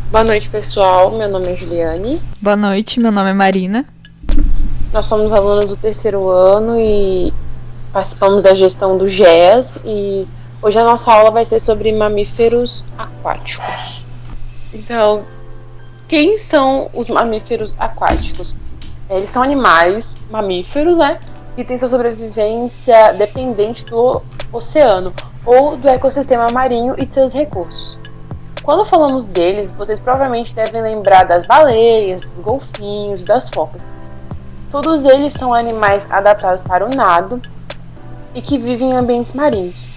Boa noite, pessoal. Meu nome é Juliane. Boa noite, meu nome é Marina. Nós somos alunas do terceiro ano e participamos da gestão do GES e hoje a nossa aula vai ser sobre mamíferos aquáticos. Então, quem são os mamíferos aquáticos? Eles são animais mamíferos, né? Que têm sua sobrevivência dependente do oceano ou do ecossistema marinho e de seus recursos. Quando falamos deles, vocês provavelmente devem lembrar das baleias, dos golfinhos, das focas. Todos eles são animais adaptados para o nado e que vivem em ambientes marinhos.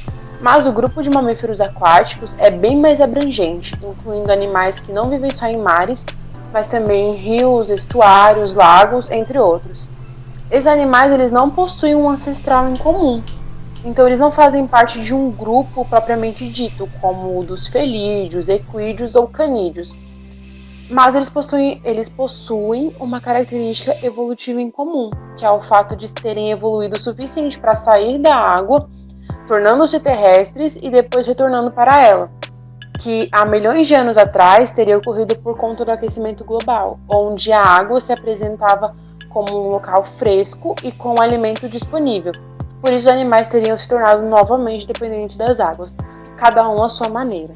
Mas o grupo de mamíferos aquáticos é bem mais abrangente, incluindo animais que não vivem só em mares, mas também em rios, estuários, lagos, entre outros. Esses animais eles não possuem um ancestral em comum, então eles não fazem parte de um grupo propriamente dito, como o dos felídeos, equídeos ou canídeos. Mas eles possuem uma característica evolutiva em comum, que é o fato de terem evoluído o suficiente para sair da água, tornando-se terrestres e depois retornando para ela, que há milhões de anos atrás teria ocorrido por conta do aquecimento global, onde a água se apresentava como um local fresco e com alimento disponível. Por isso, os animais teriam se tornado novamente dependentes das águas, cada um à sua maneira.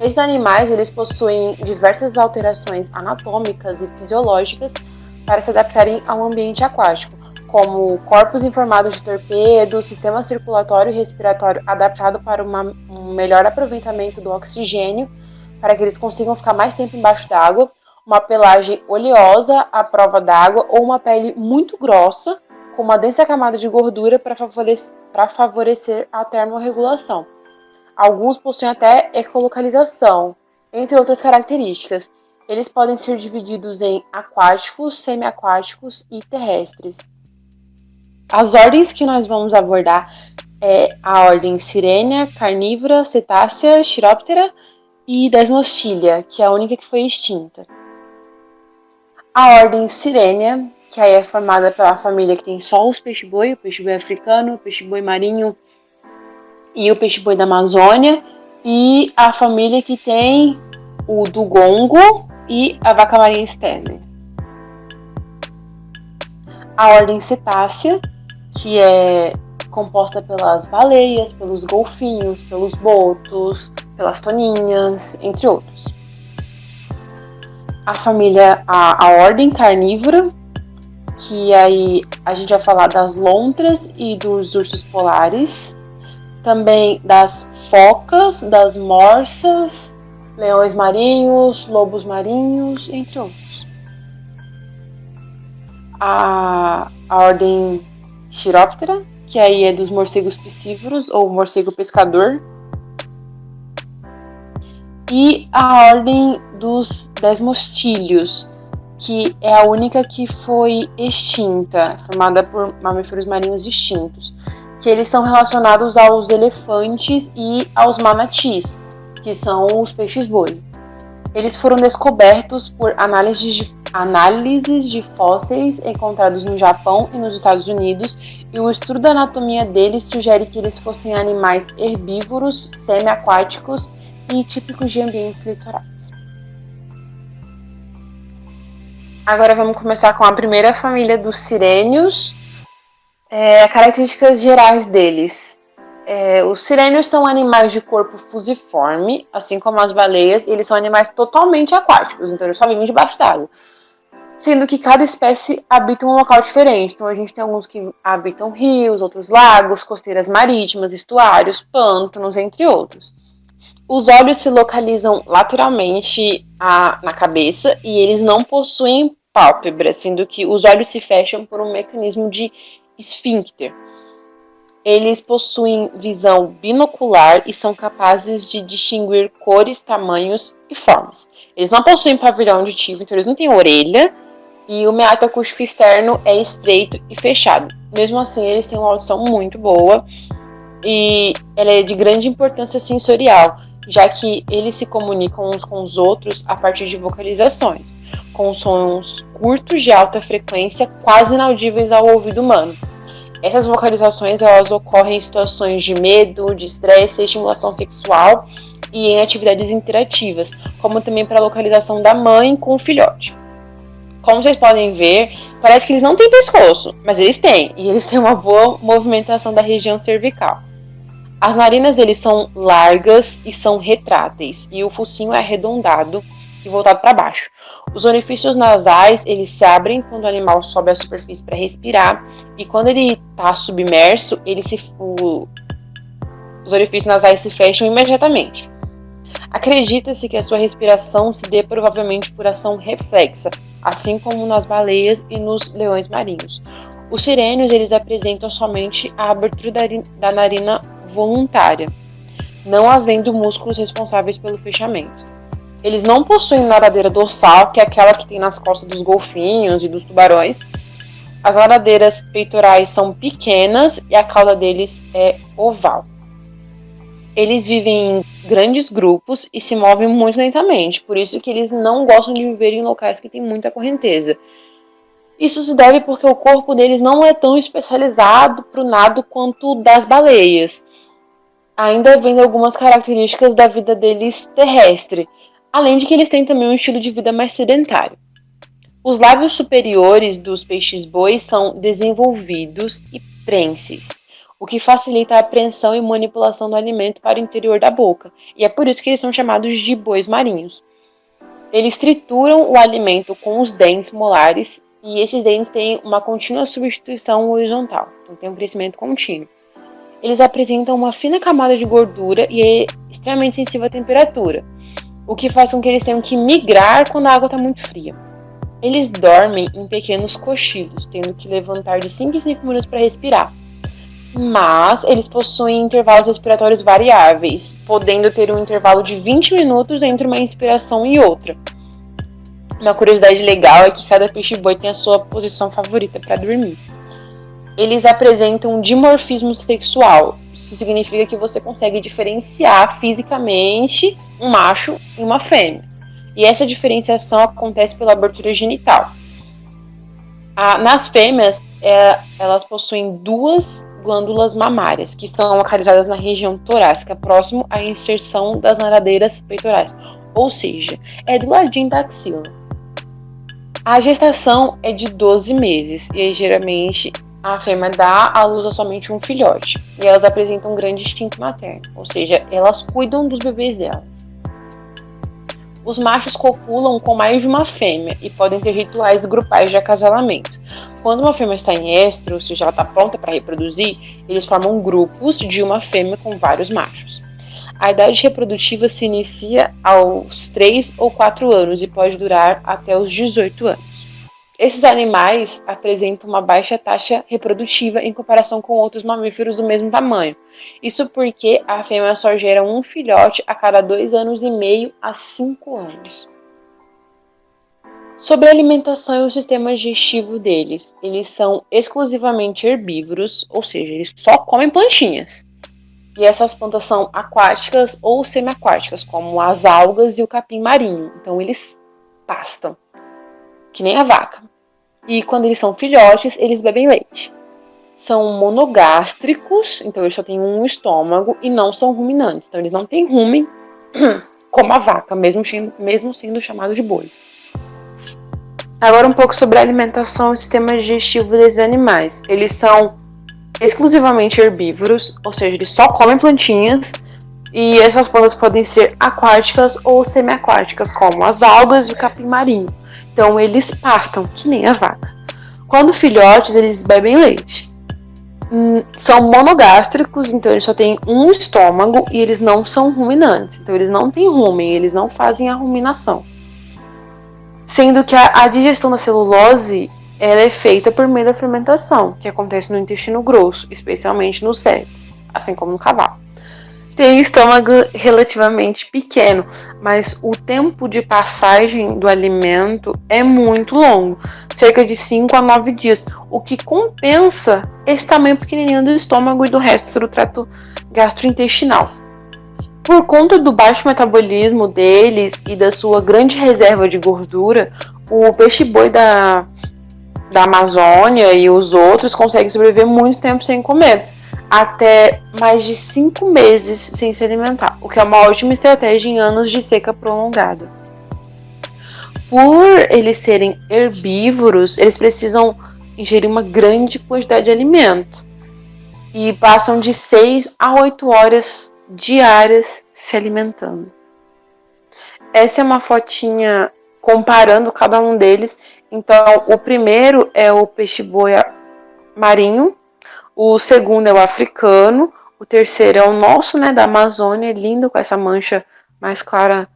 Esses animais eles possuem diversas alterações anatômicas e fisiológicas para se adaptarem ao ambiente aquático, como corpos em formato de torpedo, sistema circulatório e respiratório adaptado para um melhor aproveitamento do oxigênio, para que eles consigam ficar mais tempo embaixo d'água, uma pelagem oleosa à prova d'água ou uma pele muito grossa, com uma densa camada de gordura para favorecer a termorregulação. Alguns possuem até ecolocalização, entre outras características. Eles podem ser divididos em aquáticos, semiaquáticos e terrestres. As ordens que nós vamos abordar é a ordem Sirenia, Carnívora, Cetácea, Chiroptera e Desmostylia, que é a única que foi extinta. A ordem Sirenia, que aí é formada pela família que tem só os peixe-boi, o peixe-boi africano, o peixe-boi marinho e o peixe-boi da Amazônia, e a família que tem o dugongo e a vaca marinha Sterling. A ordem Cetácea, que é composta pelas baleias, pelos golfinhos, pelos botos, pelas toninhas, entre outros. A ordem Carnívora, que aí a gente vai falar das lontras e dos ursos polares, também das focas, das morsas, leões marinhos, lobos marinhos, entre outros. A ordem Chiroptera, que aí é dos morcegos piscívoros ou morcego pescador. E a ordem dos desmostílios, que é a única que foi extinta, formada por mamíferos marinhos extintos, que eles são relacionados aos elefantes e aos manatis, que são os peixes-boi. Eles foram descobertos por análises de fósseis encontrados no Japão e nos Estados Unidos, e o estudo da anatomia deles sugere que eles fossem animais herbívoros, semi-aquáticos e típicos de ambientes litorais. Agora vamos começar com a primeira família dos sirênios. Características gerais deles. Os sirênios são animais de corpo fusiforme, assim como as baleias, e eles são animais totalmente aquáticos, então eles só vivem debaixo d'água. Sendo que cada espécie habita um local diferente. Então a gente tem alguns que habitam rios, outros lagos, costeiras marítimas, estuários, pântanos, entre outros. Os olhos se localizam lateralmente na cabeça e eles não possuem pálpebra, sendo que os olhos se fecham por um mecanismo de esfíncter. Eles possuem visão binocular e são capazes de distinguir cores, tamanhos e formas. Eles não possuem pavilhão auditivo, então eles não têm orelha, e o meato acústico externo é estreito e fechado. Mesmo assim, eles têm uma audição muito boa e ela é de grande importância sensorial, já que eles se comunicam uns com os outros a partir de vocalizações, com sons curtos de alta frequência, quase inaudíveis ao ouvido humano. Essas vocalizações elas ocorrem em situações de medo, de estresse, estimulação sexual e em atividades interativas, como também para a localização da mãe com o filhote. Como vocês podem ver, parece que eles não têm pescoço, mas eles têm, e eles têm uma boa movimentação da região cervical. As narinas deles são largas e são retráteis, e o focinho é arredondado e voltado para baixo. Os orifícios nasais, eles se abrem quando o animal sobe à superfície para respirar, e quando ele está submerso, os orifícios nasais se fecham imediatamente. Acredita-se que a sua respiração se dê provavelmente por ação reflexa, assim como nas baleias e nos leões marinhos. Os sirênios, eles apresentam somente a abertura da narina voluntária, não havendo músculos responsáveis pelo fechamento. Eles não possuem nadadeira dorsal, que é aquela que tem nas costas dos golfinhos e dos tubarões. As nadadeiras peitorais são pequenas e a cauda deles é oval. Eles vivem em grandes grupos e se movem muito lentamente, por isso que eles não gostam de viver em locais que tem muita correnteza. Isso se deve porque o corpo deles não é tão especializado para o nado quanto o das baleias, ainda vendo algumas características da vida deles terrestre, além de que eles têm também um estilo de vida mais sedentário. Os lábios superiores dos peixes-boi são desenvolvidos e prenses, o que facilita a apreensão e manipulação do alimento para o interior da boca, e é por isso que eles são chamados de bois marinhos. Eles trituram o alimento com os dentes molares, e esses dentes têm uma contínua substituição horizontal, então tem um crescimento contínuo. Eles apresentam uma fina camada de gordura e é extremamente sensível à temperatura, o que faz com que eles tenham que migrar quando a água está muito fria. Eles dormem em pequenos cochilos, tendo que levantar de 5 em 5 minutos para respirar. Mas eles possuem intervalos respiratórios variáveis, podendo ter um intervalo de 20 minutos entre uma inspiração e outra. Uma curiosidade legal é que cada peixe-boi tem a sua posição favorita para dormir. Eles apresentam um dimorfismo sexual. Isso significa que você consegue diferenciar fisicamente um macho e uma fêmea. E essa diferenciação acontece pela abertura genital. Nas fêmeas, elas possuem 2 glândulas mamárias, que estão localizadas na região torácica, próximo à inserção das nadadeiras peitorais. Ou seja, é do ladinho da axila. A gestação é de 12 meses, e aí, geralmente a fêmea dá à luz a somente um filhote. E elas apresentam um grande instinto materno, ou seja, elas cuidam dos bebês delas. Os machos copulam com mais de uma fêmea e podem ter rituais grupais de acasalamento. Quando uma fêmea está em estro, ou seja, ela está pronta para reproduzir, eles formam grupos de uma fêmea com vários machos. A idade reprodutiva se inicia aos 3 ou 4 anos e pode durar até os 18 anos. Esses animais apresentam uma baixa taxa reprodutiva em comparação com outros mamíferos do mesmo tamanho. Isso porque a fêmea só gera um filhote a cada 2 anos e meio a 5 anos. Sobre a alimentação e o sistema digestivo deles, eles são exclusivamente herbívoros, ou seja, eles só comem plantinhas. E essas plantas são aquáticas ou semiaquáticas, como as algas e o capim marinho. Então eles pastam, que nem a vaca. E quando eles são filhotes, eles bebem leite. São monogástricos, então eles só têm um estômago e não são ruminantes. Então eles não têm rumen como a vaca, mesmo sendo chamado de boi. Agora um pouco sobre a alimentação e o sistema digestivo desses animais. Eles são exclusivamente herbívoros, ou seja, eles só comem plantinhas, e essas plantas podem ser aquáticas ou semiaquáticas, como as algas e o capim marinho. Então eles pastam, que nem a vaca. Quando filhotes, eles bebem leite. São monogástricos, então eles só têm um estômago e eles não são ruminantes. Então eles não têm rumen, eles não fazem a ruminação. Sendo que a digestão da celulose ela é feita por meio da fermentação, que acontece no intestino grosso, especialmente no cérebro, assim como no cavalo. Tem estômago relativamente pequeno, mas o tempo de passagem do alimento é muito longo, cerca de 5 a 9 dias, o que compensa esse tamanho pequenininho do estômago e do resto do trato gastrointestinal. Por conta do baixo metabolismo deles e da sua grande reserva de gordura, o peixe-boi da da Amazônia e os outros conseguem sobreviver muito tempo sem comer, até mais de 5 meses sem se alimentar, o que é uma ótima estratégia em anos de seca prolongada. Por eles serem herbívoros, eles precisam ingerir uma grande quantidade de alimento e passam de 6 a 8 horas diárias se alimentando. Essa é uma fotinha comparando cada um deles. Então, o primeiro é o peixe-boi marinho, o segundo é o africano, o terceiro é o nosso, né, da Amazônia, lindo, com essa mancha mais clara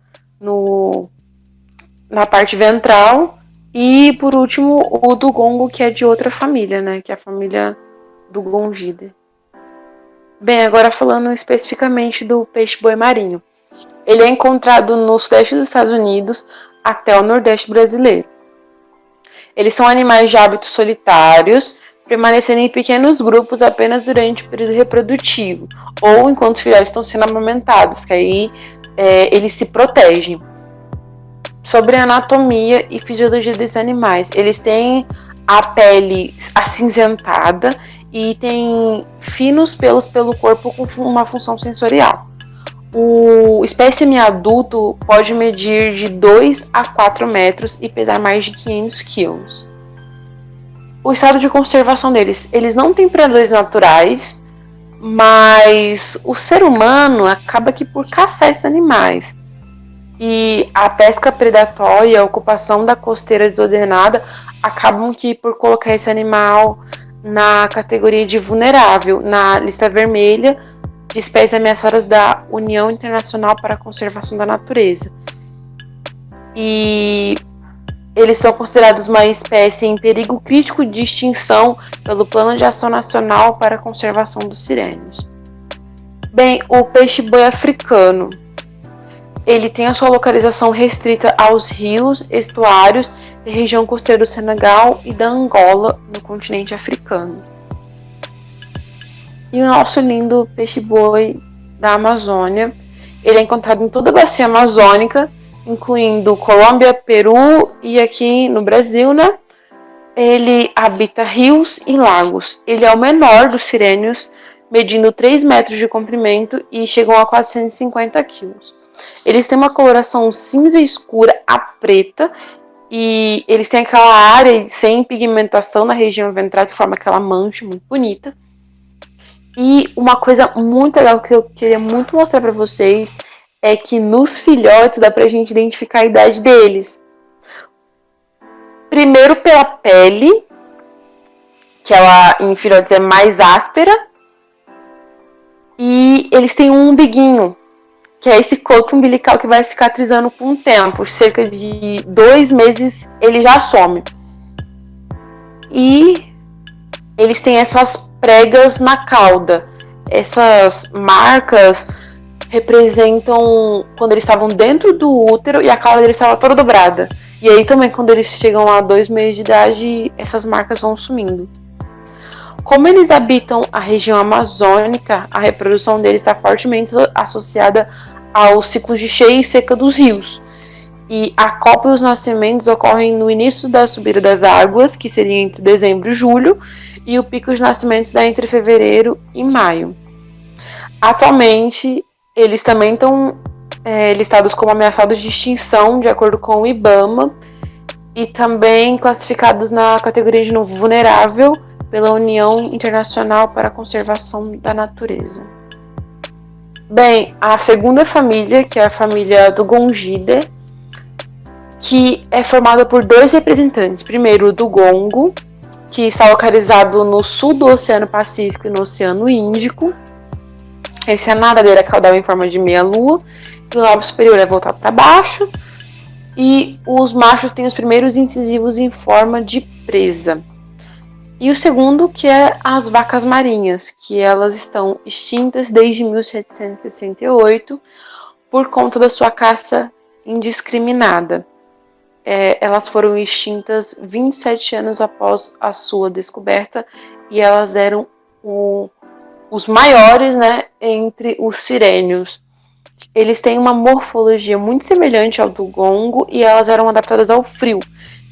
na parte ventral, e por último o dugongo, que é de outra família, né, que é a família Dugongidae. Bem, agora falando especificamente do peixe-boi marinho. Ele é encontrado no sudeste dos Estados Unidos até o nordeste brasileiro. Eles são animais de hábitos solitários, permanecendo em pequenos grupos apenas durante o período reprodutivo, ou enquanto os filhotes estão sendo amamentados, que aí eles se protegem. Sobre a anatomia e fisiologia desses animais, eles têm a pele acinzentada e têm finos pelos pelo corpo com uma função sensorial. O espécime adulto pode medir de 2 a 4 metros e pesar mais de 500 quilos. O estado de conservação deles, eles não têm predadores naturais, mas o ser humano acaba que por caçar esses animais. E a pesca predatória e a ocupação da costeira desordenada acabam que por colocar esse animal na categoria de vulnerável, na lista vermelha de espécies ameaçadas da União Internacional para a Conservação da Natureza. E eles são considerados uma espécie em perigo crítico de extinção pelo Plano de Ação Nacional para a Conservação dos Sirênios. Bem, o peixe-boi africano, ele tem a sua localização restrita aos rios, estuários e região costeira do Senegal e da Angola, no continente africano. E o nosso lindo peixe-boi da Amazônia, ele é encontrado em toda a bacia amazônica, incluindo Colômbia, Peru e aqui no Brasil, né? Ele habita rios e lagos. Ele é o menor dos sirênios, medindo 3 metros de comprimento e chegam a 450 quilos. Eles têm uma coloração cinza escura a preta e eles têm aquela área sem pigmentação na região ventral que forma aquela mancha muito bonita. E uma coisa muito legal que eu queria muito mostrar para vocês é que nos filhotes dá pra gente identificar a idade deles. Primeiro pela pele, que ela em filhotes é mais áspera, e eles têm um umbiguinho, que é esse coto umbilical que vai cicatrizando com o tempo. Cerca de 2 meses ele já some. E eles têm essas pregas na cauda. Essas marcas representam quando eles estavam dentro do útero e a cauda deles estava toda dobrada. E aí também quando eles chegam a 2 meses de idade, essas marcas vão sumindo. Como eles habitam a região amazônica, a reprodução deles está fortemente associada aos ciclos de cheia e seca dos rios. E a cópula e os nascimentos ocorrem no início da subida das águas, que seria entre dezembro e julho, e o pico de nascimentos dá entre fevereiro e maio. Atualmente, eles também estão listados como ameaçados de extinção, de acordo com o IBAMA, e também classificados na categoria de novo vulnerável pela União Internacional para a Conservação da Natureza. Bem, a segunda família, que é a família Dugongidae, que é formada por 2 representantes. Primeiro, o dugongo, que está localizado no sul do Oceano Pacífico e no Oceano Índico. Essa é a nadadeira caudal em forma de meia-lua, e o lábio superior é voltado para baixo, e os machos têm os primeiros incisivos em forma de presa. E o segundo, que é as vacas marinhas, que elas estão extintas desde 1768 por conta da sua caça indiscriminada. Elas foram extintas 27 anos após a sua descoberta e elas eram os maiores, né, entre os sirênios. Eles têm uma morfologia muito semelhante ao dugongo e elas eram adaptadas ao frio.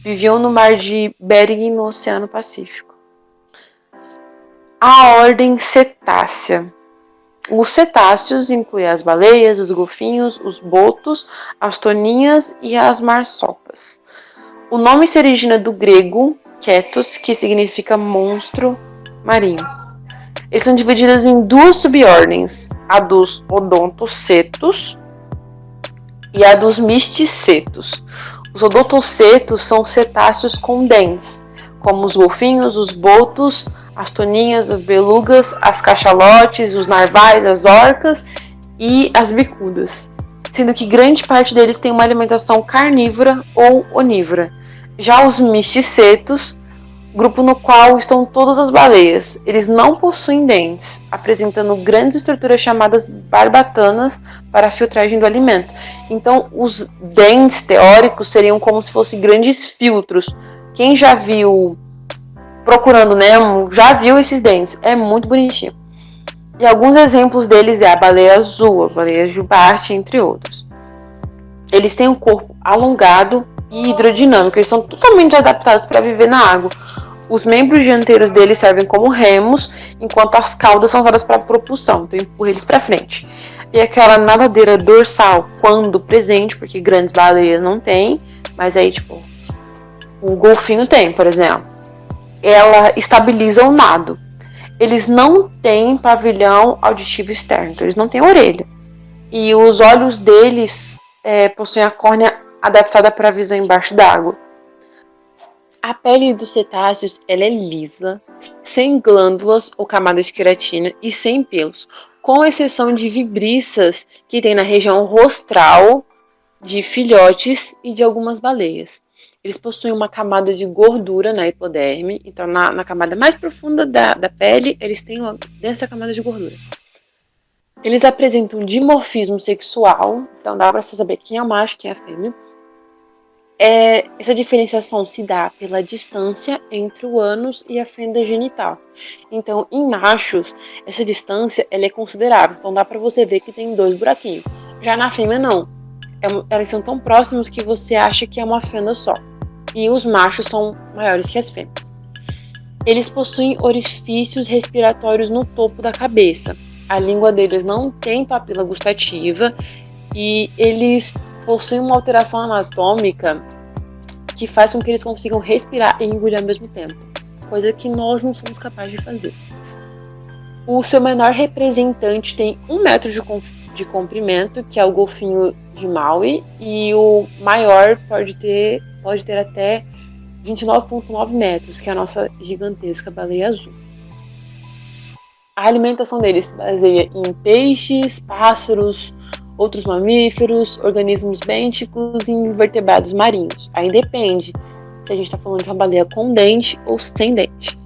Viviam no mar de Bering, no Oceano Pacífico. A ordem cetácea. Os cetáceos incluem as baleias, os golfinhos, os botos, as toninhas e as marsopas. O nome se origina do grego ketos, que significa monstro marinho. Eles são divididos em duas subordens, a dos odontocetos e a dos misticetos. Os odontocetos são cetáceos com dentes, como os golfinhos, os botos, as toninhas, as belugas, as cachalotes, os narvais, as orcas e as bicudas, sendo que grande parte deles tem uma alimentação carnívora ou onívora. Já os misticetos, grupo no qual estão todas as baleias, eles não possuem dentes, apresentando grandes estruturas chamadas barbatanas para a filtragem do alimento. Então, os dentes teóricos seriam como se fossem grandes filtros. Quem já viu Procurando Nemo já viu esses dentes, é muito bonitinho. E alguns exemplos deles é a baleia azul, a baleia jubarte, entre outros. Eles têm um corpo alongado e hidrodinâmico, eles são totalmente adaptados para viver na água. Os membros dianteiros deles servem como remos, enquanto as caudas são usadas para propulsão, então empurra eles para frente. E aquela nadadeira dorsal, quando presente, porque grandes baleias não têm, mas aí tipo, o golfinho tem, por exemplo. Ela estabiliza o nado. Eles não têm pavilhão auditivo externo, então eles não têm orelha. E os olhos deles possuem a córnea adaptada para a visão embaixo d'água. A pele dos cetáceos ela é lisa, sem glândulas ou camadas de queratina e sem pelos, com exceção de vibriças que tem na região rostral de filhotes e de algumas baleias. Eles possuem uma camada de gordura na hipoderme, então na camada mais profunda da pele, eles têm uma densa camada de gordura. Eles apresentam dimorfismo sexual, então dá para você saber quem é o macho e quem é a fêmea. Essa diferenciação se dá pela distância entre o ânus e a fenda genital. Então, em machos, essa distância ela é considerável, então dá para você ver que tem 2 buraquinhos. Já na fêmea, não. Elas são tão próximos que você acha que é uma fenda só. E os machos são maiores que as fêmeas. Eles possuem orifícios respiratórios no topo da cabeça. A língua deles não tem papila gustativa e eles possuem uma alteração anatômica que faz com que eles consigam respirar e engolir ao mesmo tempo, coisa que nós não somos capazes de fazer. O seu menor representante tem 1 metro de comprimento, que é o golfinho de Maui, e o maior pode ter até 29,9 metros, que é a nossa gigantesca baleia azul. A alimentação deles se baseia em peixes, pássaros, outros mamíferos, organismos bênticos e invertebrados marinhos. Aí depende se a gente está falando de uma baleia com dente ou sem dente.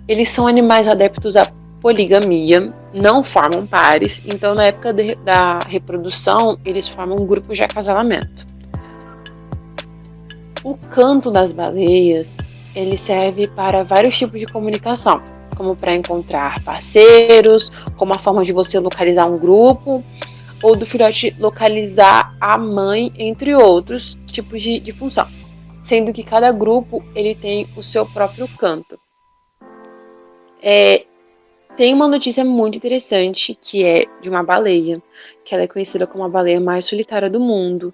Eles são animais adeptos à poligamia, não formam pares, então na época da reprodução eles formam grupos de acasalamento. O canto das baleias ele serve para vários tipos de comunicação, como para encontrar parceiros, como a forma de você localizar um grupo, ou do filhote localizar a mãe, entre outros tipos de função, sendo que cada grupo ele tem o seu próprio canto. Tem uma notícia muito interessante que é de uma baleia, que ela é conhecida como a baleia mais solitária do mundo,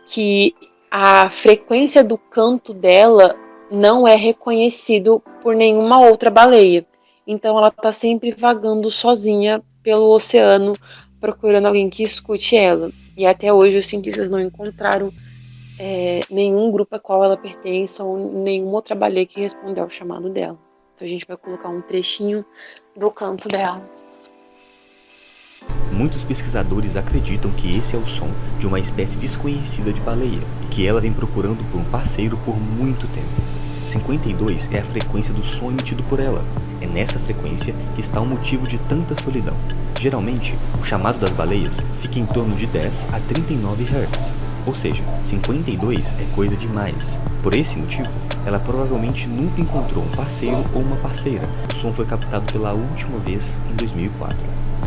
que a frequência do canto dela não é reconhecido por nenhuma outra baleia. Então ela está sempre vagando sozinha pelo oceano, procurando alguém que escute ela. E até hoje os cientistas não encontraram nenhum grupo a qual ela pertence ou nenhuma outra baleia que respondeu ao chamado dela. Então a gente vai colocar um trechinho do canto dela. Muitos pesquisadores acreditam que esse é o som de uma espécie desconhecida de baleia e que ela vem procurando por um parceiro por muito tempo. 52 é a frequência do som emitido por ela. É nessa frequência que está o motivo de tanta solidão. Geralmente, o chamado das baleias fica em torno de 10 a 39 Hz, ou seja, 52 é coisa demais. Por esse motivo, ela provavelmente nunca encontrou um parceiro ou uma parceira. O som foi captado pela última vez em 2004.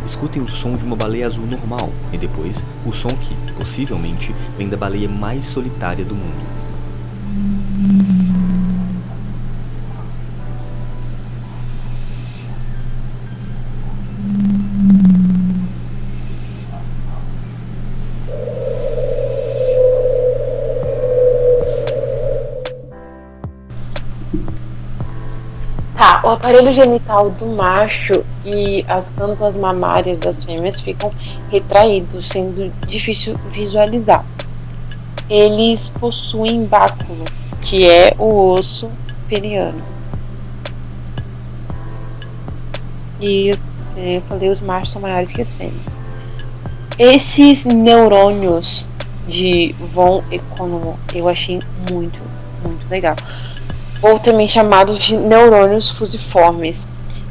Escutem o som de uma baleia azul normal e depois o som que, possivelmente, vem da baleia mais solitária do mundo. Tá, o aparelho genital do macho e as glândulas mamárias das fêmeas ficam retraídos, sendo difícil visualizar. Eles possuem báculo, que é o osso peniano. E eu falei, os machos são maiores que as fêmeas. Esses neurônios de von Economo eu achei muito, muito legal. Ou também chamados de neurônios fusiformes.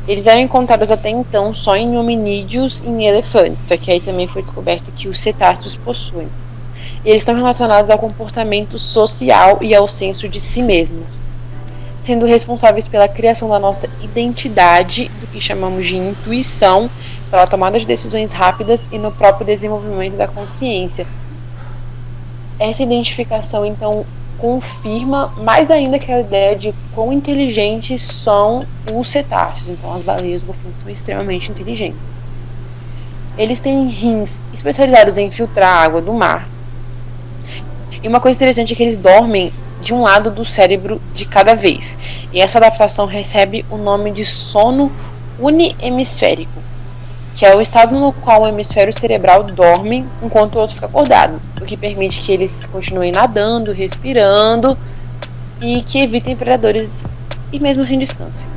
Eles eram encontrados até então só em hominídeos e em elefantes, só que aí também foi descoberto que os cetáceos possuem. Eles estão relacionados ao comportamento social e ao senso de si mesmo, sendo responsáveis pela criação da nossa identidade, do que chamamos de intuição, pela tomada de decisões rápidas e no próprio desenvolvimento da consciência. Essa identificação, então, confirma mais ainda aquela ideia de quão inteligentes são os cetáceos. Então, as baleias golfinhos são extremamente inteligentes. Eles têm rins especializados em filtrar a água do mar. E uma coisa interessante é que eles dormem de um lado do cérebro de cada vez. E essa adaptação recebe o nome de sono uniemisférico, que é o estado no qual o hemisfério cerebral dorme enquanto o outro fica acordado, o que permite que eles continuem nadando, respirando e que evitem predadores e mesmo assim descansem.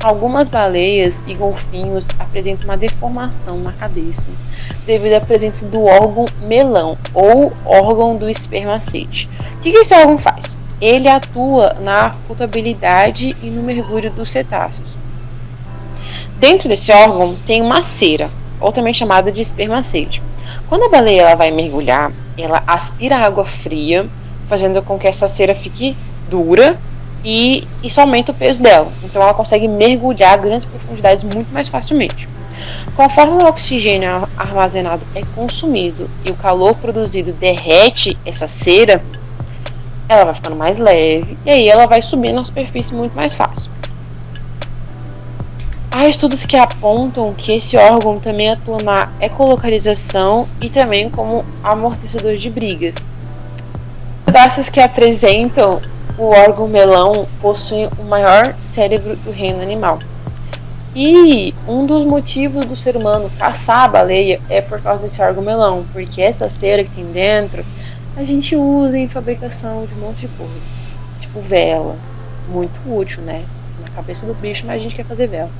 Algumas baleias e golfinhos apresentam uma deformação na cabeça devido à presença do órgão melão ou órgão do espermacete. O que esse órgão faz? Ele atua na flutuabilidade e no mergulho dos cetáceos. Dentro desse órgão tem uma cera, ou também chamada de espermacete. Quando a baleia ela vai mergulhar, ela aspira água fria, fazendo com que essa cera fique dura e isso aumenta o peso dela. Então ela consegue mergulhar a grandes profundidades muito mais facilmente. Conforme o oxigênio armazenado é consumido e o calor produzido derrete essa cera, ela vai ficando mais leve e aí ela vai subindo na superfície muito mais fácil. Há estudos que apontam que esse órgão também atua na ecolocalização e também como amortecedor de brigas. Pedaços que apresentam o órgão melão possuem o maior cérebro do reino animal. E um dos motivos do ser humano caçar a baleia é por causa desse órgão melão, porque essa cera que tem dentro a gente usa em fabricação de um monte de coisa, tipo vela, muito útil, né? Na cabeça do bicho, mas a gente quer fazer vela.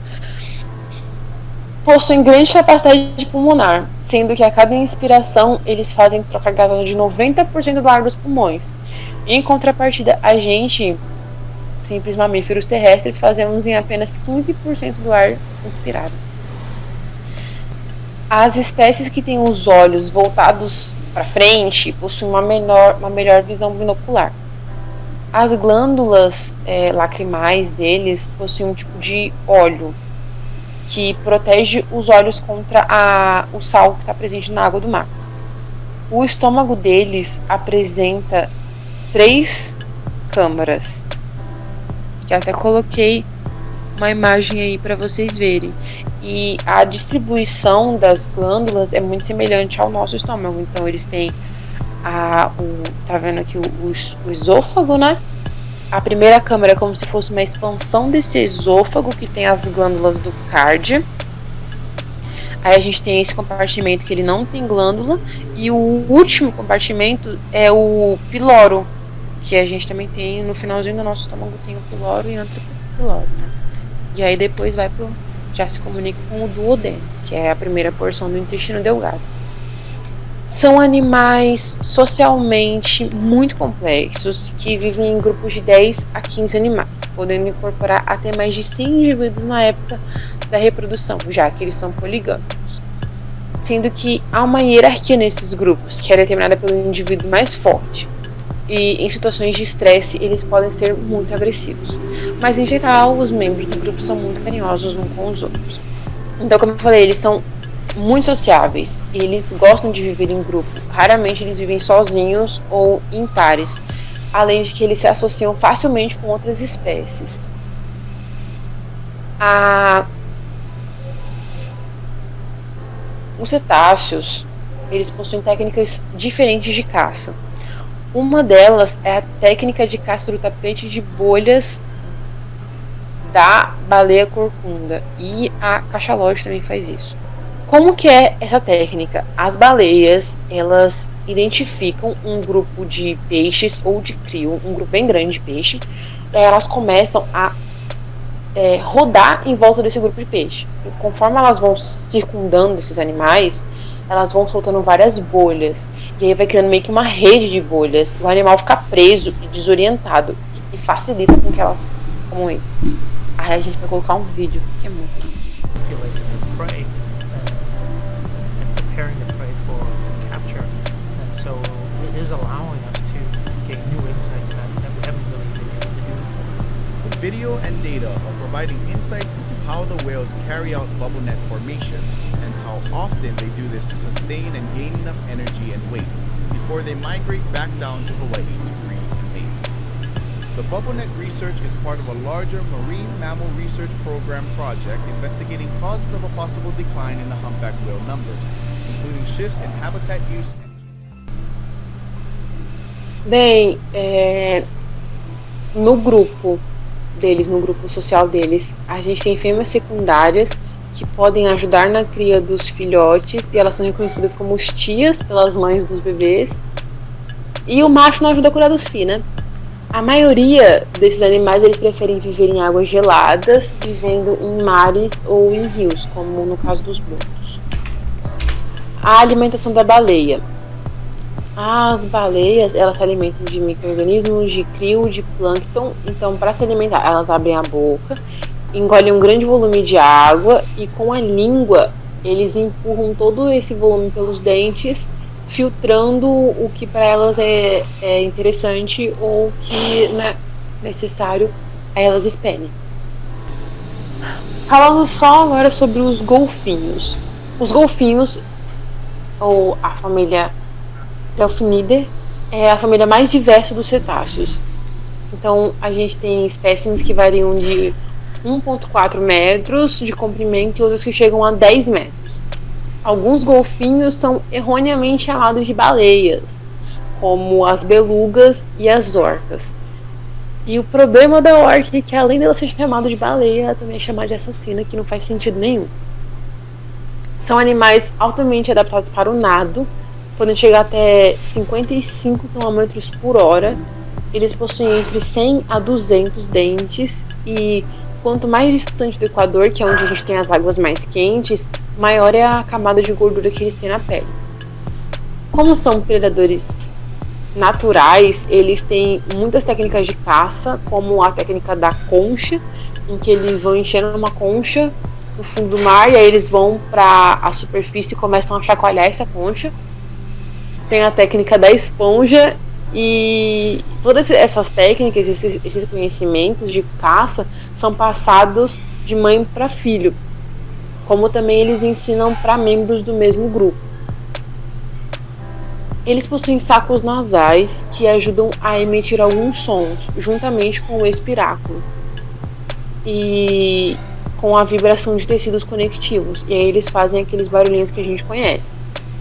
Possuem grande capacidade pulmonar, sendo que a cada inspiração eles fazem troca gasada de 90% do ar dos pulmões. Em contrapartida, a gente, simples mamíferos terrestres, fazemos em apenas 15% do ar inspirado. As espécies que têm os olhos voltados para frente possuem uma melhor visão binocular. As glândulas lacrimais deles possuem um tipo de óleo que protege os olhos contra o sal que está presente na água do mar. O estômago deles apresenta 3 câmaras, que até coloquei uma imagem aí para vocês verem. E a distribuição das glândulas é muito semelhante ao nosso estômago. Então eles têm tá vendo aqui o esôfago, né? A primeira câmara é como se fosse uma expansão desse esôfago que tem as glândulas do cárdia. Aí a gente tem esse compartimento que ele não tem glândula. E o último compartimento é o piloro, que a gente também tem no finalzinho do nosso estômago, tem o piloro e antropiloro, né? E aí depois já se comunica com o duodeno, que é a primeira porção do intestino delgado. São animais socialmente muito complexos que vivem em grupos de 10 a 15 animais, podendo incorporar até mais de 100 indivíduos na época da reprodução, já que eles são poligâmicos. Sendo que há uma hierarquia nesses grupos, que é determinada pelo indivíduo mais forte. E em situações de estresse eles podem ser muito agressivos. Mas em geral os membros do grupo são muito carinhosos uns com os outros. Então, como eu falei, eles são muito sociáveis. Eles gostam de viver em grupo. Raramente eles vivem sozinhos ou em pares. Além de que eles se associam facilmente com outras espécies. Os cetáceos, eles possuem técnicas diferentes de caça. Uma delas é a técnica de caça do tapete de bolhas da baleia corcunda, e a cachalot também faz isso. Como que é essa técnica? As baleias, elas identificam um grupo de peixes ou de crio, um grupo bem grande de peixe, e aí elas começam a rodar em volta desse grupo de peixe. E conforme elas vão circundando esses animais, elas vão soltando várias bolhas, e aí vai criando meio que uma rede de bolhas, e o animal fica preso e desorientado, e facilita com que elas comam ele. Aí a gente vai colocar um vídeo, que é muito prey and preparing the prey for capture, and so it is allowing us to gain new insights that we haven't really been able to do before. The video and data are providing insights into how the whales carry out bubble net formation and how often they do this to sustain and gain enough energy and weight before they migrate back down to Hawaii to breed and mate. The bubble net research is part of a larger marine mammal research program project investigating causes of a possible decline in the humpback whale numbers, including shifts in habitat use. Bem, no grupo deles, no grupo social deles, a gente tem fêmeas secundárias que podem ajudar na cria dos filhotes, e elas são reconhecidas como os tias pelas mães dos bebês, e o macho não ajuda a cuidar dos filhos, né? A maioria desses animais, eles preferem viver em águas geladas, vivendo em mares ou em rios, como no caso dos botos. A alimentação da baleia. As baleias, elas se alimentam de micro-organismos, de crio, de plâncton. Então, para se alimentar, elas abrem a boca, engolem um grande volume de água, e com a língua eles empurram todo esse volume pelos dentes, filtrando o que para elas é interessante ou que não é necessário, aí elas expelem. Falando só agora sobre os golfinhos. Os golfinhos, ou a família Delphinidae, é a família mais diversa dos cetáceos. Então a gente tem espécimes que variam de 1,4 metros de comprimento e outros que chegam a 10 metros. Alguns golfinhos são erroneamente chamados de baleias, como as belugas e as orcas. E o problema da orca é que, além dela ser chamada de baleia, ela também é chamada de assassina, que não faz sentido nenhum. São animais altamente adaptados para o nado, podem chegar até 55 km por hora. Eles possuem entre 100 a 200 dentes, e quanto mais distante do Equador, que é onde a gente tem as águas mais quentes, maior é a camada de gordura que eles têm na pele. Como são predadores naturais, eles têm muitas técnicas de caça, como a técnica da concha, em que eles vão enchendo uma concha no fundo do mar, e aí eles vão para a superfície e começam a chacoalhar essa concha. Tem a técnica da esponja, e todas essas técnicas, esses conhecimentos de caça são passados de mãe para filho, como também eles ensinam para membros do mesmo grupo. Eles possuem sacos nasais que ajudam a emitir alguns sons, juntamente com o espiráculo e com a vibração de tecidos conectivos, e aí eles fazem aqueles barulhinhos que a gente conhece.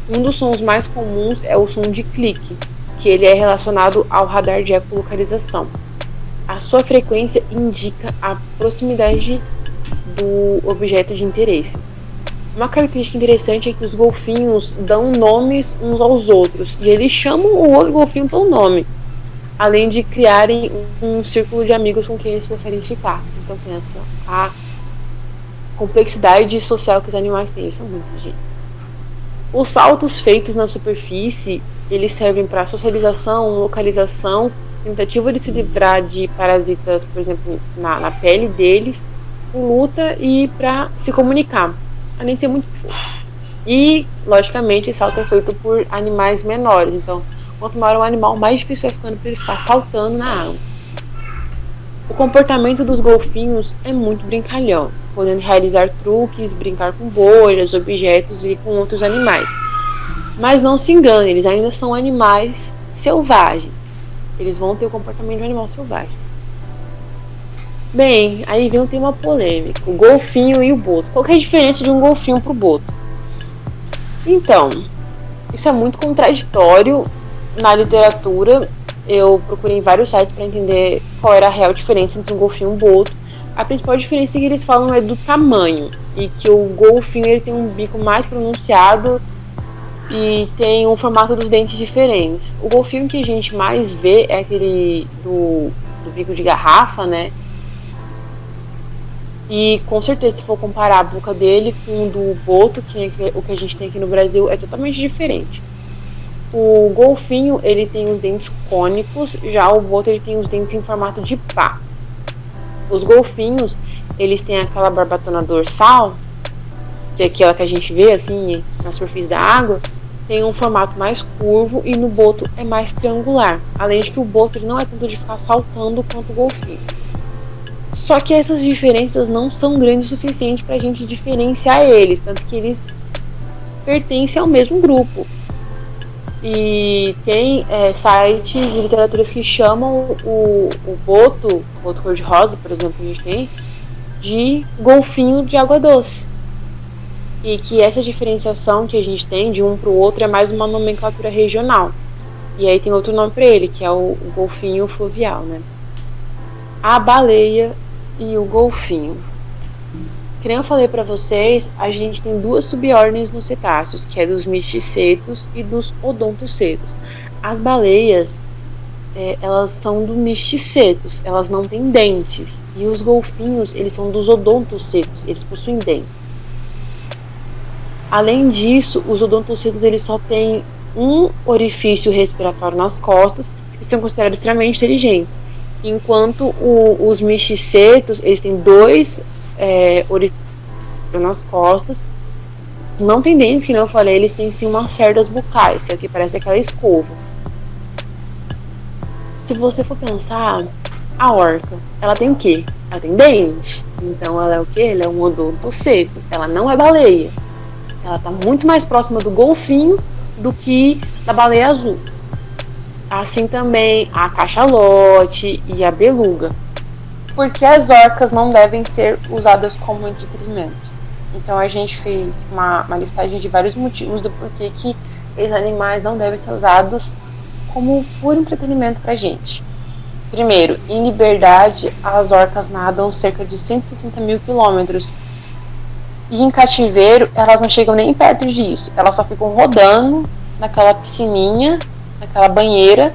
Um dos sons mais comuns é o som de clique, que ele é relacionado ao radar de ecolocalização. A sua frequência indica a proximidade do objeto de interesse. Uma característica interessante é que os golfinhos dão nomes uns aos outros, e eles chamam o outro golfinho pelo nome, além de criarem um círculo de amigos com quem eles preferem ficar. Então pensa, a complexidade social que os animais têm, são muito inteligentes. Os saltos feitos na superfície, eles servem para socialização, localização, tentativa de se livrar de parasitas, por exemplo, na pele deles, luta e para se comunicar, além de ser muito fofo. E, logicamente, esse salto é feito por animais menores, então, quanto maior o animal, mais difícil é ficando para ele ficar saltando na água. O comportamento dos golfinhos é muito brincalhão, podendo realizar truques, brincar com bolhas, objetos e com outros animais. Mas não se engane, eles ainda são animais selvagens. Eles vão ter o comportamento de um animal selvagem. Bem, aí vem um tema polêmico: o golfinho e o boto. Qual que é a diferença de um golfinho para o boto? Então, isso é muito contraditório na literatura. Eu procurei em vários sites para entender qual era a real diferença entre um golfinho e um boto, A principal diferença que eles falam é do tamanho, e que o golfinho ele tem um bico mais pronunciado e tem um formato dos dentes diferentes. O golfinho que a gente mais vê é aquele do bico de garrafa, né? E com certeza, se for comparar a boca dele com o do boto, que é o que a gente tem aqui no Brasil, é totalmente diferente. O golfinho ele tem os dentes cônicos, já o boto ele tem os dentes em formato de pá. Os golfinhos, eles têm aquela barbatana dorsal, que é aquela que a gente vê assim na superfície da água, tem um formato mais curvo, e no boto é mais triangular. Além de que o boto ele não é tanto de ficar saltando quanto o golfinho. Só que essas diferenças não são grandes o suficiente para a gente diferenciar eles, tanto que eles pertencem ao mesmo grupo. E tem sites e literaturas que chamam o boto cor-de-rosa, por exemplo, que a gente tem, de golfinho de água doce. E que essa diferenciação que a gente tem de um para o outro é mais uma nomenclatura regional. E aí tem outro nome para ele, que é o golfinho fluvial, né? A baleia e o golfinho. Que nem eu falei para vocês, a gente tem duas subordens nos cetáceos, que é dos misticetos e dos odontocetos. As baleias, elas são do misticetos, elas não têm dentes. E os golfinhos, eles são dos odontocetos, eles possuem dentes. Além disso, os odontocetos eles só têm um orifício respiratório nas costas e são considerados extremamente inteligentes. Enquanto os misticetos, eles têm dois orifícios nas costas, não tem dentes, que não eu falei, eles têm sim umas cerdas bucais, que é o que parece aquela escova. Se você for pensar, a orca, ela tem o quê? Ela tem dente. Então ela é o quê? Ela é um odontoceto. Ela não é baleia. Ela está muito mais próxima do golfinho do que da baleia azul. Assim também a cachalote e a beluga. Porque as orcas não devem ser usadas como entretenimento. Então a gente fez uma listagem de vários motivos do porquê que esses animais não devem ser usados como puro entretenimento pra gente. Primeiro, em liberdade, as orcas nadam cerca de 160 mil quilômetros. E em cativeiro, elas não chegam nem perto disso. Elas só ficam rodando naquela piscininha, naquela banheira.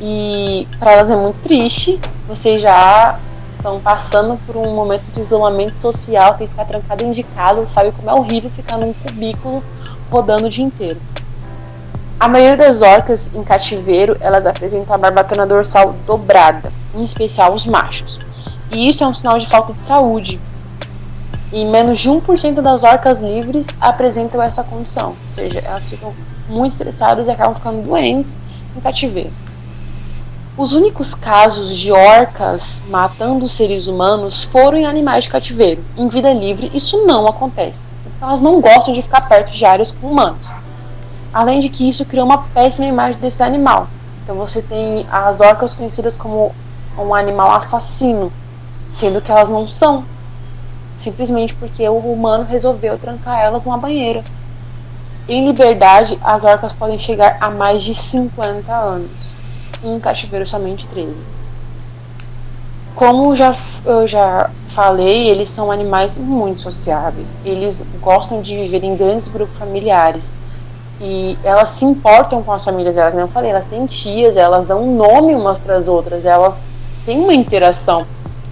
E para elas é muito triste. Vocês já estão passando por um momento de isolamento social, tem que ficar trancado dentro de casa, sabe como é horrível ficar num cubículo rodando o dia inteiro. A maioria das orcas em cativeiro, elas apresentam a barbatana dorsal dobrada, em especial os machos. E isso é um sinal de falta de saúde. E menos de 1% das orcas livres apresentam essa condição. Ou seja, elas ficam muito estressadas e acabam ficando doentes em cativeiro. Os únicos casos de orcas matando seres humanos foram em animais de cativeiro. Em vida livre, isso não acontece. Porque elas não gostam de ficar perto de áreas com humanos. Além de que isso cria uma péssima imagem desse animal. Então você tem as orcas conhecidas como um animal assassino, sendo que elas não são. Simplesmente porque o humano resolveu trancar elas numa banheira. Em liberdade, as orcas podem chegar a mais de 50 anos. E em cativeiro somente 13. Como eu já falei, eles são animais muito sociáveis. Eles gostam de viver em grandes grupos familiares. E elas se importam com as famílias delas, como eu falei, elas têm tias, elas dão um nome umas para as outras, elas têm uma interação.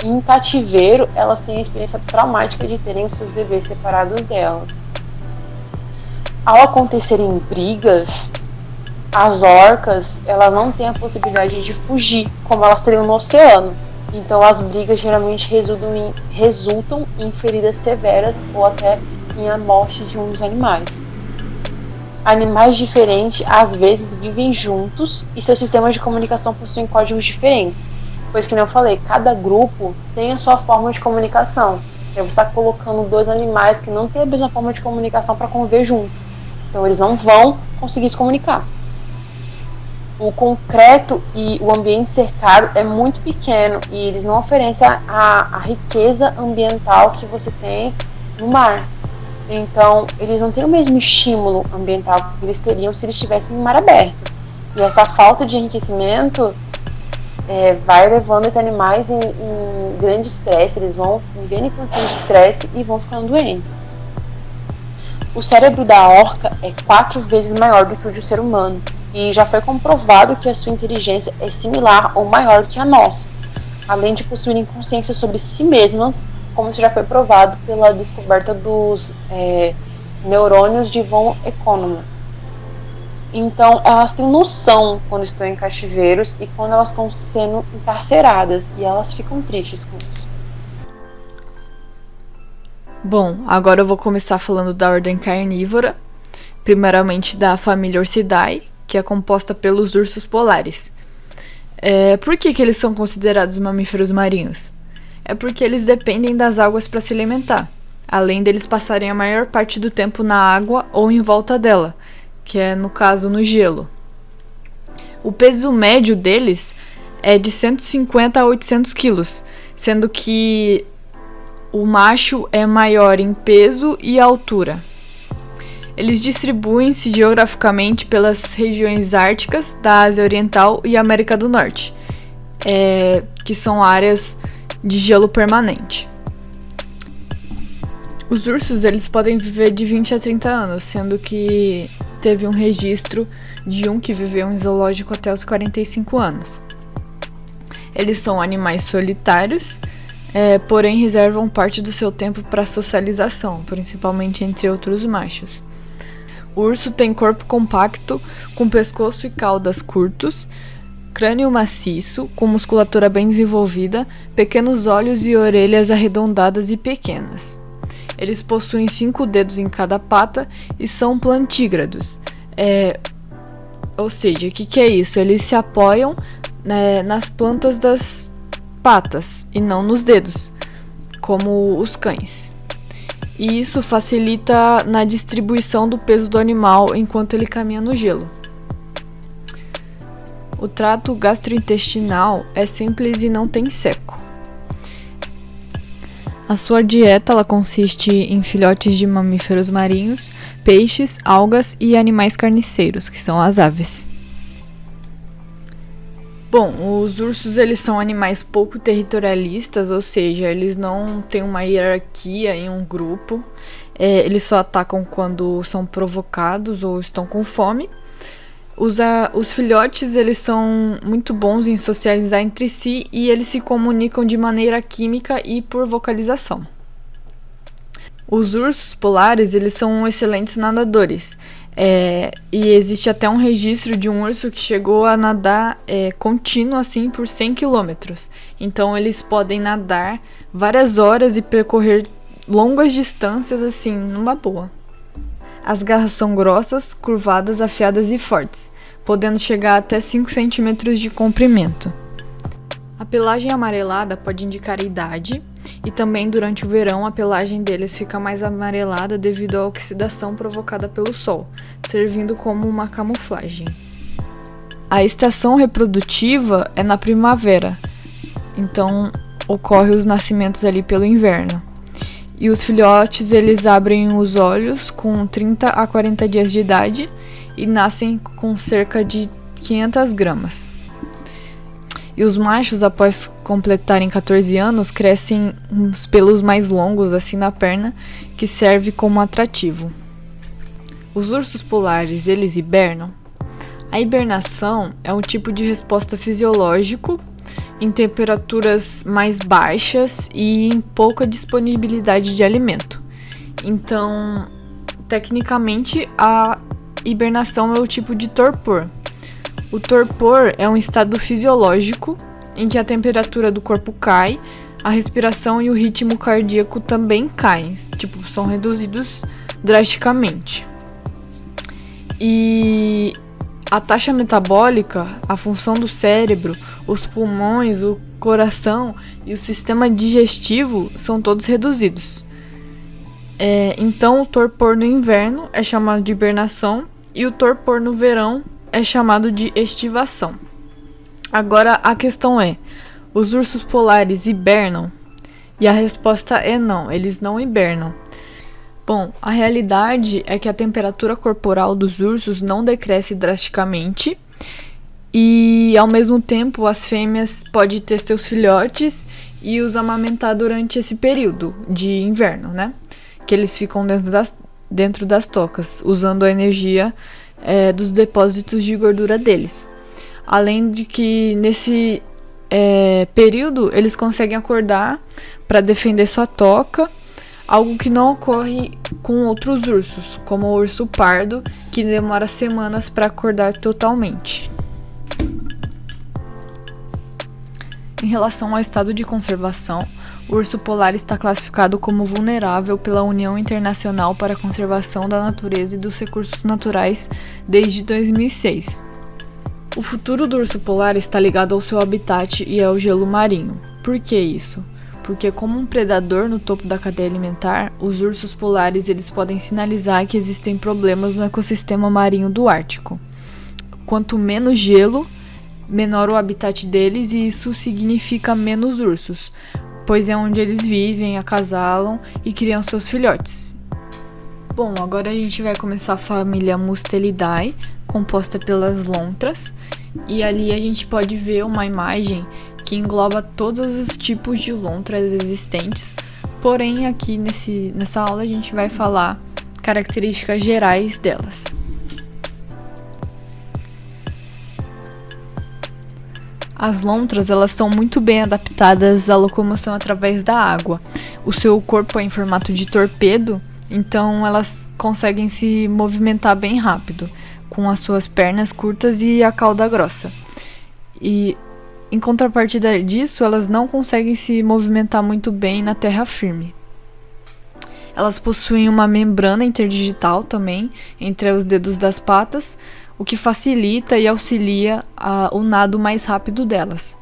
E em cativeiro, elas têm a experiência traumática de terem os seus bebês separados delas. Ao acontecerem brigas, as orcas, elas não têm a possibilidade de fugir, como elas teriam no oceano. Então as brigas geralmente resultam em feridas severas ou até em a morte de um dos animais. Animais diferentes às vezes vivem juntos e seus sistemas de comunicação possuem códigos diferentes, pois, que nem eu falei, cada grupo tem a sua forma de comunicação. Você está colocando dois animais que não têm a mesma forma de comunicação para conviver junto, então eles não vão conseguir se comunicar. O concreto e o ambiente cercado é muito pequeno e eles não oferecem a riqueza ambiental que você tem no mar. Então, eles não têm o mesmo estímulo ambiental que eles teriam se eles estivessem em mar aberto. E essa falta de enriquecimento vai levando esses animais em grande estresse, eles vão vivendo em condições de estresse e vão ficando doentes. O cérebro da orca é 4 vezes maior do que o de um ser humano, e já foi comprovado que a sua inteligência é similar ou maior que a nossa, além de possuírem consciência sobre si mesmas, como isso já foi provado pela descoberta dos neurônios de von Economo. Então, elas têm noção quando estão em cativeiros e quando elas estão sendo encarceradas, e elas ficam tristes com isso. Bom, agora eu vou começar falando da ordem carnívora, primeiramente da família Ursidae, que é composta pelos ursos polares. Por que eles são considerados mamíferos marinhos? É porque eles dependem das águas para se alimentar, além deles passarem a maior parte do tempo na água ou em volta dela, que é, no caso, no gelo. O peso médio deles é de 150 a 800 quilos, sendo que o macho é maior em peso e altura. Eles distribuem-se geograficamente pelas regiões árticas da Ásia Oriental e América do Norte, que são áreas de gelo permanente. Os ursos eles podem viver de 20 a 30 anos, sendo que teve um registro de um que viveu em zoológico até os 45 anos. Eles são animais solitários, porém reservam parte do seu tempo para socialização, principalmente entre outros machos. O urso tem corpo compacto, com pescoço e caudas curtos, crânio maciço, com musculatura bem desenvolvida, pequenos olhos e orelhas arredondadas e pequenas. Eles possuem 5 dedos em cada pata e são plantígrados. Ou seja, o que é isso? Eles se apoiam nas plantas das patas e não nos dedos, como os cães. E isso facilita na distribuição do peso do animal enquanto ele caminha no gelo. O trato gastrointestinal é simples e não tem seco. A sua dieta ela consiste em filhotes de mamíferos marinhos, peixes, algas e animais carniceiros, que são as aves. Bom, os ursos eles são animais pouco territorialistas, ou seja, eles não têm uma hierarquia em um grupo, eles só atacam quando são provocados ou estão com fome. Os filhotes eles são muito bons em socializar entre si e eles se comunicam de maneira química e por vocalização. Os ursos polares eles são excelentes nadadores. E existe até um registro de um urso que chegou a nadar contínuo assim por 100 km. Então eles podem nadar várias horas e percorrer longas distâncias assim, numa boa. As garras são grossas, curvadas, afiadas e fortes, podendo chegar até 5 cm de comprimento. A pelagem amarelada pode indicar a idade, e também durante o verão a pelagem deles fica mais amarelada devido à oxidação provocada pelo sol, servindo como uma camuflagem. A estação reprodutiva é na primavera, então ocorre os nascimentos ali pelo inverno. E os filhotes eles abrem os olhos com 30 a 40 dias de idade e nascem com cerca de 500 gramas. E os machos, após completarem 14 anos, crescem uns pelos mais longos assim na perna, que serve como atrativo. Os ursos polares, eles hibernam? A hibernação é um tipo de resposta fisiológico em temperaturas mais baixas e em pouca disponibilidade de alimento. Então, tecnicamente, a hibernação é o tipo de torpor. O torpor é um estado fisiológico em que a temperatura do corpo cai, a respiração e o ritmo cardíaco também caem, são reduzidos drasticamente. E a taxa metabólica, a função do cérebro, os pulmões, o coração e o sistema digestivo são todos reduzidos. Então, o torpor no inverno é chamado de hibernação e o torpor no verão é chamado de estivação. Agora, a questão é, os ursos polares hibernam? E a resposta é não, eles não hibernam. Bom, a realidade é que a temperatura corporal dos ursos não decresce drasticamente E ao mesmo tempo as fêmeas podem ter seus filhotes e os amamentar durante esse período de inverno, né? Que eles ficam dentro das tocas, usando a energia dos depósitos de gordura deles. Além de que nesse período eles conseguem acordar para defender sua toca, algo que não ocorre com outros ursos, como o urso pardo, que demora semanas para acordar totalmente. Em relação ao estado de conservação, o urso polar está classificado como vulnerável pela União Internacional para a Conservação da Natureza e dos Recursos Naturais desde 2006. O futuro do urso polar está ligado ao seu habitat e ao gelo marinho. Por que isso? Porque como um predador no topo da cadeia alimentar, os ursos polares eles podem sinalizar que existem problemas no ecossistema marinho do Ártico. Quanto menos gelo, menor o habitat deles, e isso significa menos ursos, pois é onde eles vivem, acasalam e criam seus filhotes. Bom, agora a gente vai começar a família Mustelidae, composta pelas lontras, e ali a gente pode ver uma imagem que engloba todos os tipos de lontras existentes, porém aqui nessa aula a gente vai falar características gerais delas. As lontras, elas são muito bem adaptadas à locomoção através da água. O seu corpo é em formato de torpedo, então elas conseguem se movimentar bem rápido, com as suas pernas curtas e a cauda grossa. E em contrapartida disso, elas não conseguem se movimentar muito bem na terra firme. Elas possuem uma membrana interdigital também entre os dedos das patas, o que facilita e auxilia o nado mais rápido delas.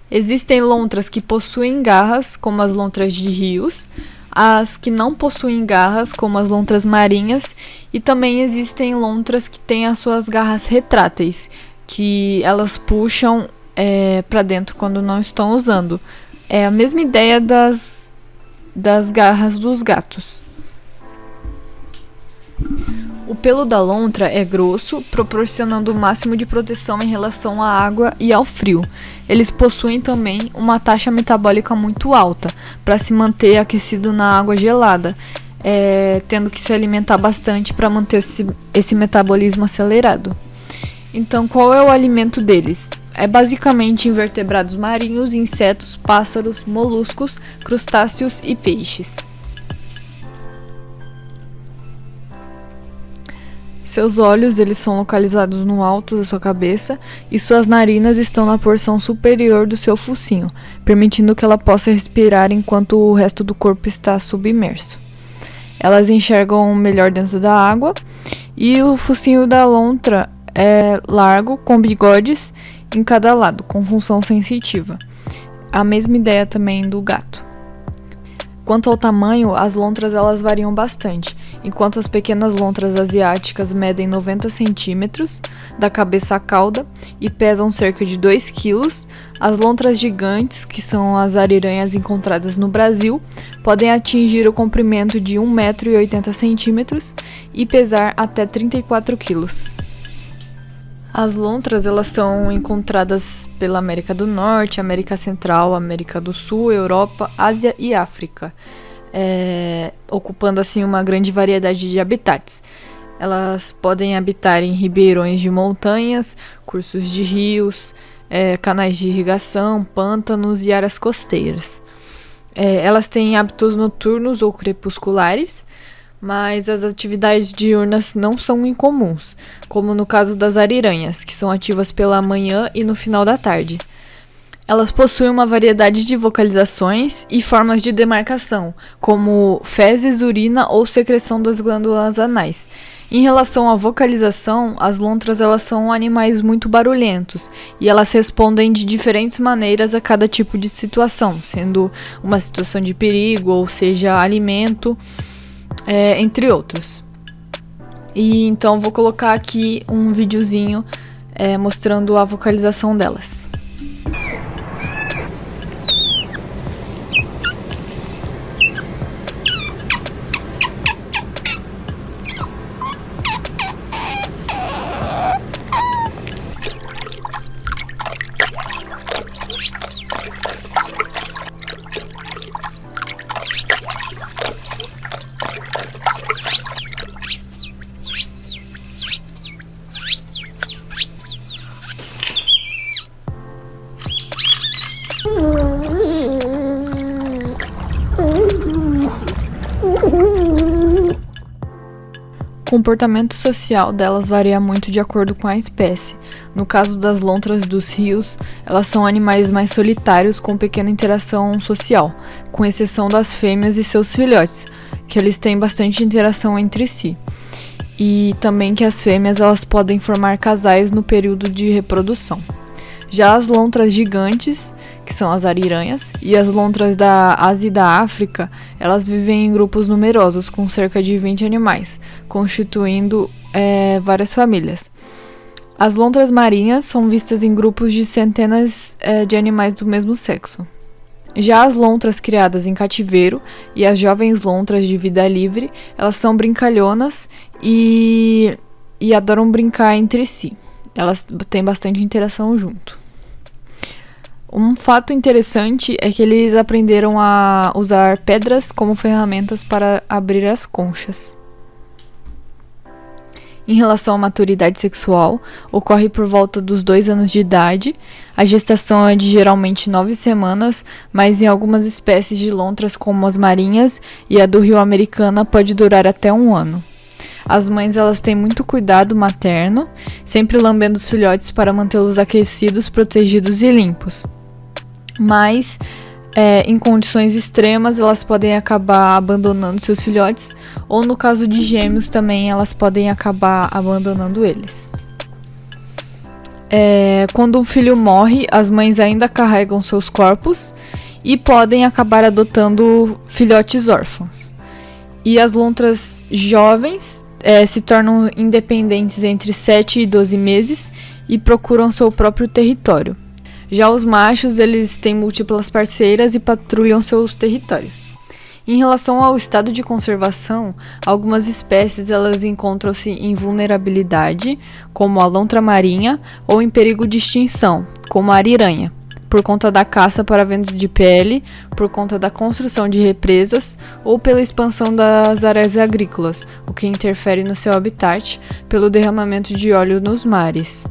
Existem lontras que possuem garras, como as lontras de rios, as que não possuem garras, como as lontras marinhas, e também existem lontras que têm as suas garras retráteis, que elas puxam para dentro quando não estão usando. É a mesma ideia das garras dos gatos. O pelo da lontra é grosso, proporcionando o máximo de proteção em relação à água e ao frio. Eles possuem também uma taxa metabólica muito alta, para se manter aquecido na água gelada, tendo que se alimentar bastante para manter esse metabolismo acelerado. Então, qual é o alimento deles? É basicamente invertebrados marinhos, insetos, pássaros, moluscos, crustáceos e peixes. Seus olhos eles são localizados no alto da sua cabeça e suas narinas estão na porção superior do seu focinho, permitindo que ela possa respirar enquanto o resto do corpo está submerso. Elas enxergam melhor dentro da água e o focinho da lontra é largo, com bigodes em cada lado, com função sensitiva. A mesma ideia também do gato. Quanto ao tamanho, as lontras elas variam bastante. Enquanto as pequenas lontras asiáticas medem 90 centímetros da cabeça à cauda e pesam cerca de 2 quilos, as lontras gigantes, que são as ariranhas encontradas no Brasil, podem atingir o comprimento de 1,80 m e pesar até 34 quilos. As lontras elas são encontradas pela América do Norte, América Central, América do Sul, Europa, Ásia e África, ocupando assim uma grande variedade de habitats. Elas podem habitar em ribeirões de montanhas, cursos de rios, canais de irrigação, pântanos e áreas costeiras. Elas têm hábitos noturnos ou crepusculares, mas as atividades diurnas não são incomuns, como no caso das ariranhas, que são ativas pela manhã e no final da tarde. Elas possuem uma variedade de vocalizações e formas de demarcação, como fezes, urina ou secreção das glândulas anais. Em relação à vocalização, as lontras elas são animais muito barulhentos e elas respondem de diferentes maneiras a cada tipo de situação, sendo uma situação de perigo, ou seja, alimento, entre outros. E então vou colocar aqui um videozinho mostrando a vocalização delas. comportamento social delas varia muito de acordo com a espécie. No caso das lontras dos rios, elas são animais mais solitários com pequena interação social, com exceção das fêmeas e seus filhotes, que eles têm bastante interação entre si. E também que as fêmeas elas podem formar casais no período de reprodução. Já as lontras gigantes, que são as ariranhas, e as lontras da Ásia e da África, elas vivem em grupos numerosos, com cerca de 20 animais, constituindo várias famílias. As lontras marinhas são vistas em grupos de centenas de animais do mesmo sexo. Já as lontras criadas em cativeiro e as jovens lontras de vida livre, elas são brincalhonas e adoram brincar entre si. Elas têm bastante interação junto. Um fato interessante é que eles aprenderam a usar pedras como ferramentas para abrir as conchas. Em relação à maturidade sexual, ocorre por volta dos 2 anos de idade. A gestação é de geralmente 9 semanas, mas em algumas espécies de lontras, como as marinhas e a do rio Americana, pode durar até 1 ano. As mães elas têm muito cuidado materno, sempre lambendo os filhotes para mantê-los aquecidos, protegidos e limpos. Mas, em condições extremas, elas podem acabar abandonando seus filhotes, ou no caso de gêmeos também, elas podem acabar abandonando eles. Quando um filho morre, as mães ainda carregam seus corpos e podem acabar adotando filhotes órfãos. E as lontras jovens se tornam independentes entre 7 e 12 meses e procuram seu próprio território. Já os machos, eles têm múltiplas parceiras e patrulham seus territórios. Em relação ao estado de conservação, algumas espécies elas encontram-se em vulnerabilidade, como a lontra marinha, ou em perigo de extinção, como a ariranha, por conta da caça para venda de pele, por conta da construção de represas ou pela expansão das áreas agrícolas, o que interfere no seu habitat, pelo derramamento de óleo nos mares.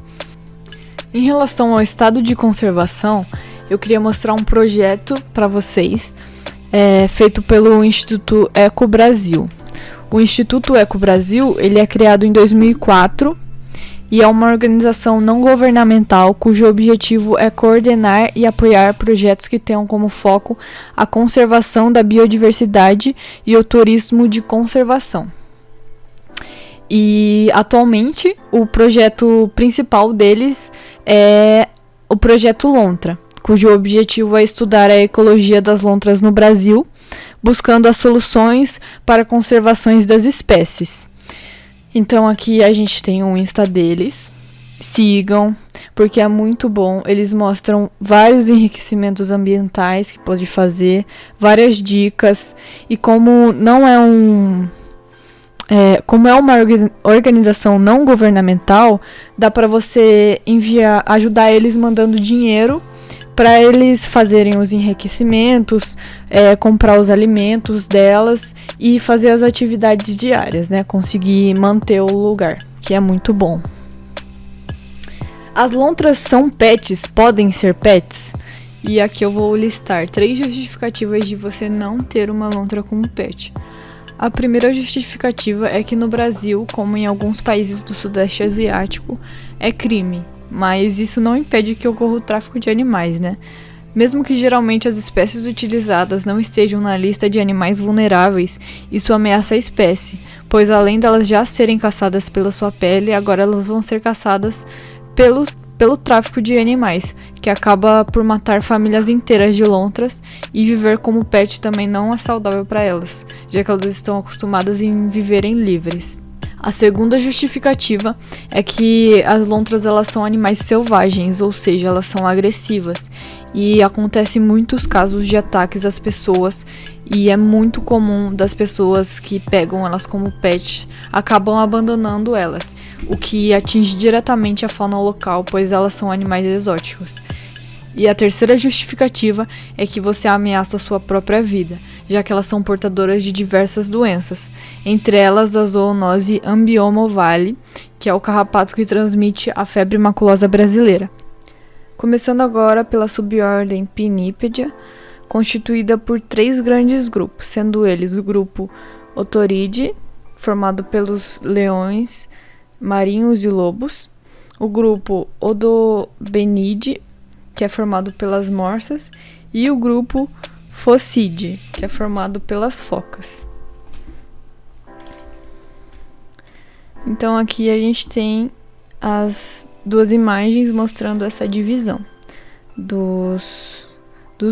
Em relação ao estado de conservação, eu queria mostrar um projeto para vocês, feito pelo Instituto Eco Brasil. O Instituto Eco Brasil ele é criado em 2004 e é uma organização não governamental cujo objetivo é coordenar e apoiar projetos que tenham como foco a conservação da biodiversidade e o turismo de conservação. E atualmente o projeto principal deles é o projeto Lontra, cujo objetivo é estudar a ecologia das lontras no Brasil, buscando as soluções para conservações das espécies. Então aqui a gente tem o Insta deles, sigam, porque é muito bom, eles mostram vários enriquecimentos ambientais que pode fazer, várias dicas, e como não é como é uma organização não governamental, dá para você ajudar eles mandando dinheiro para eles fazerem os enriquecimentos, comprar os alimentos delas e fazer as atividades diárias, né? Conseguir manter o lugar, que é muito bom. As lontras são pets? Podem ser pets? E aqui eu vou listar 3 justificativas de você não ter uma lontra como pet. A primeira justificativa é que no Brasil, como em alguns países do Sudeste Asiático, é crime, mas isso não impede que ocorra o tráfico de animais, né? Mesmo que geralmente as espécies utilizadas não estejam na lista de animais vulneráveis, isso ameaça a espécie, pois além delas já serem caçadas pela sua pele, agora elas vão ser caçadas pelo tráfico de animais, que acaba por matar famílias inteiras de lontras, e viver como pet também não é saudável para elas, já que elas estão acostumadas em viverem livres. A segunda justificativa é que as lontras elas são animais selvagens, ou seja, elas são agressivas, e acontecem muitos casos de ataques às pessoas, e é muito comum das pessoas que pegam elas como pets acabam abandonando elas, o que atinge diretamente a fauna local, pois elas são animais exóticos. E a terceira justificativa é que você ameaça a sua própria vida, já que elas são portadoras de diversas doenças, entre elas a zoonose Ambioma ovale, que é o carrapato que transmite a febre maculosa brasileira. Começando agora pela subordem Pinnipedia, constituída por 3 grandes grupos, sendo eles o grupo Otoridae, formado pelos leões marinhos e lobos. O grupo Odobenidae, que é formado pelas morsas. E o grupo Phocidae, que é formado pelas focas. Então aqui a gente tem as duas imagens mostrando essa divisão dos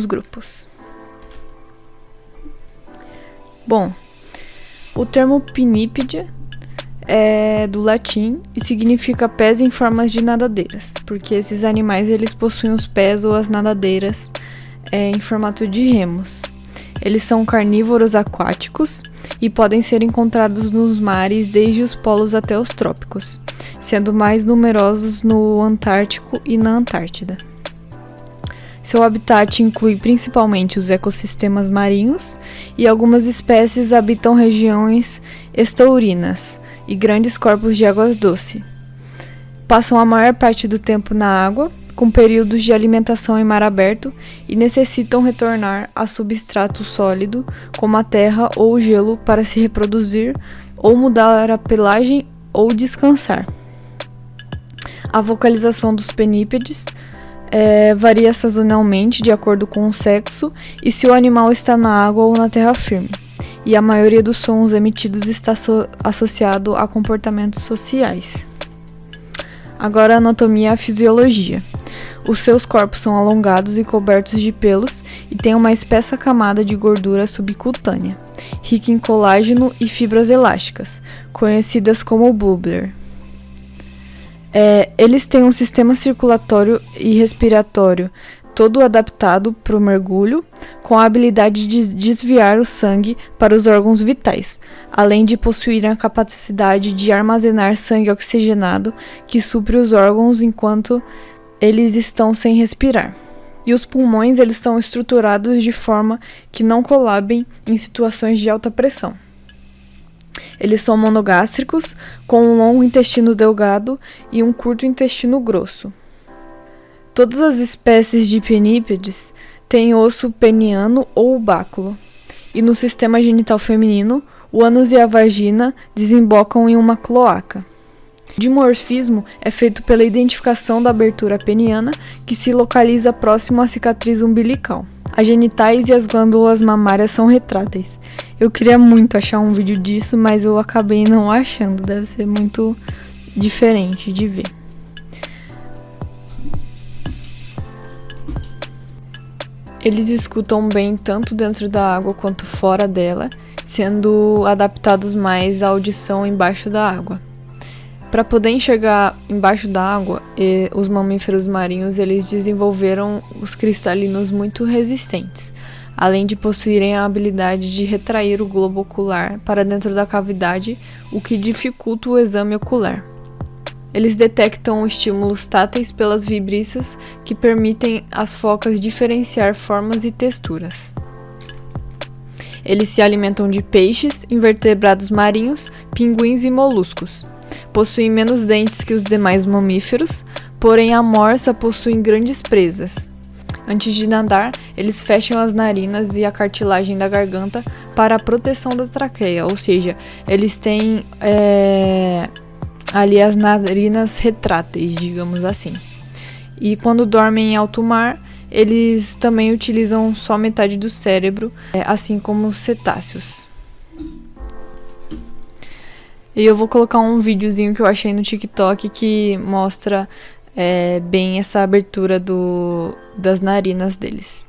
grupos. Bom, o termo pinnípede é do latim e significa pés em formas de nadadeiras, porque esses animais eles possuem os pés ou as nadadeiras em formato de remos. Eles são carnívoros aquáticos e podem ser encontrados nos mares desde os polos até os trópicos, sendo mais numerosos no Antártico e na Antártida. Seu habitat inclui principalmente os ecossistemas marinhos e algumas espécies habitam regiões estuarinas e grandes corpos de água doce. Passam a maior parte do tempo na água, com períodos de alimentação em mar aberto e necessitam retornar a substrato sólido, como a terra ou o gelo, para se reproduzir ou mudar a pelagem ou descansar. A vocalização dos pinnípedes varia sazonalmente de acordo com o sexo e se o animal está na água ou na terra firme, e a maioria dos sons emitidos está associado a comportamentos sociais. Agora a anatomia e a fisiologia. Os seus corpos são alongados e cobertos de pelos e têm uma espessa camada de gordura subcutânea, rica em colágeno e fibras elásticas, conhecidas como blubber. Eles têm um sistema circulatório e respiratório todo adaptado para o mergulho, com a habilidade de desviar o sangue para os órgãos vitais, além de possuírem a capacidade de armazenar sangue oxigenado que supre os órgãos enquanto eles estão sem respirar. E os pulmões eles são estruturados de forma que não colabem em situações de alta pressão. Eles são monogástricos, com um longo intestino delgado e um curto intestino grosso. Todas as espécies de pinnípedes têm osso peniano ou báculo, e no sistema genital feminino, o ânus e a vagina desembocam em uma cloaca. O dimorfismo é feito pela identificação da abertura peniana, que se localiza próximo à cicatriz umbilical. As genitais e as glândulas mamárias são retráteis. Eu queria muito achar um vídeo disso, mas eu acabei não achando. Deve ser muito diferente de ver. Eles escutam bem tanto dentro da água quanto fora dela, sendo adaptados mais à audição embaixo da água. Para poder enxergar embaixo da água, os mamíferos marinhos eles desenvolveram os cristalinos muito resistentes, além de possuírem a habilidade de retrair o globo ocular para dentro da cavidade, o que dificulta o exame ocular. Eles detectam estímulos táteis pelas vibriças que permitem às focas diferenciar formas e texturas. Eles se alimentam de peixes, invertebrados marinhos, pinguins e moluscos. Possuem menos dentes que os demais mamíferos, porém a morsa possui grandes presas. Antes de nadar, eles fecham as narinas e a cartilagem da garganta para a proteção da traqueia, ou seja, eles têm ali as narinas retráteis, digamos assim. E quando dormem em alto mar, eles também utilizam só metade do cérebro, assim como os cetáceos. E eu vou colocar um videozinho que eu achei no TikTok que mostra bem essa abertura das narinas deles.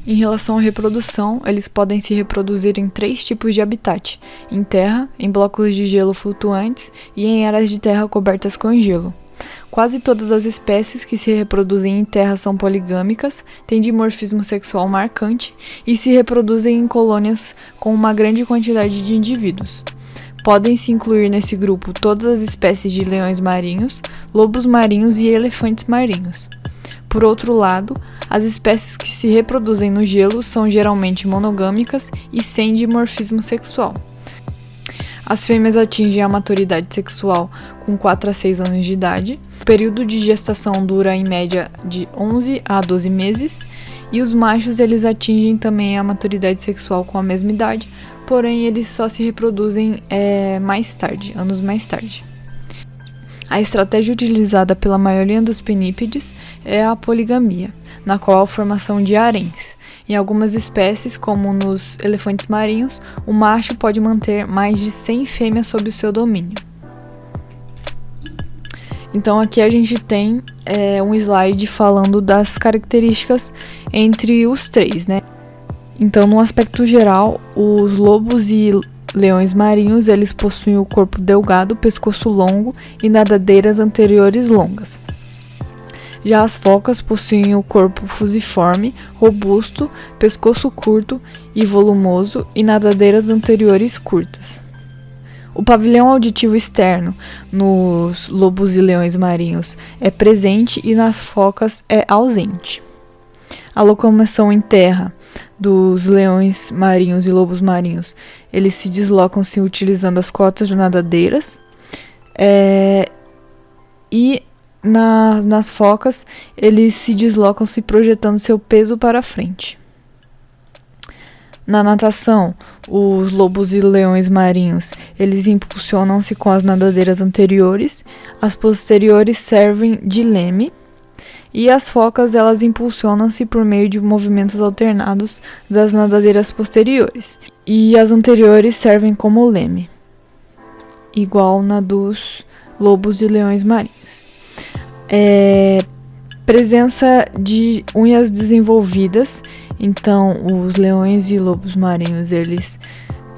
Em relação à reprodução, eles podem se reproduzir em 3 tipos de habitat: em terra, em blocos de gelo flutuantes e em áreas de terra cobertas com gelo. Quase todas as espécies que se reproduzem em terra são poligâmicas, têm dimorfismo sexual marcante e se reproduzem em colônias com uma grande quantidade de indivíduos. Podem-se incluir nesse grupo todas as espécies de leões marinhos, lobos marinhos e elefantes marinhos. Por outro lado, as espécies que se reproduzem no gelo são geralmente monogâmicas e sem dimorfismo sexual. As fêmeas atingem a maturidade sexual com 4 a 6 anos de idade. O período de gestação dura em média de 11 a 12 meses. E os machos eles atingem também a maturidade sexual com a mesma idade, porém eles só se reproduzem mais tarde, anos mais tarde. A estratégia utilizada pela maioria dos pinípedes é a poligamia, na qual a formação de haréns. Em algumas espécies, como nos elefantes marinhos, o macho pode manter mais de 100 fêmeas sob o seu domínio. Então aqui a gente tem um slide falando das características entre os três, né? Então, no aspecto geral, os lobos e leões marinhos, eles possuem o corpo delgado, pescoço longo e nadadeiras anteriores longas. Já as focas possuem o corpo fusiforme, robusto, pescoço curto e volumoso e nadadeiras anteriores curtas. O pavilhão auditivo externo nos lobos e leões marinhos é presente e nas focas é ausente. A locomoção em terra dos leões marinhos e lobos marinhos, eles se deslocam-se utilizando as cotas nadadeiras e nas focas eles se deslocam-se projetando seu peso para frente. Na natação, os lobos e leões marinhos, eles impulsionam-se com as nadadeiras anteriores, as posteriores servem de leme, e as focas, elas impulsionam-se por meio de movimentos alternados das nadadeiras posteriores, e as anteriores servem como leme, igual na dos lobos e leões marinhos. Presença de unhas desenvolvidas. Então, os leões e lobos marinhos, eles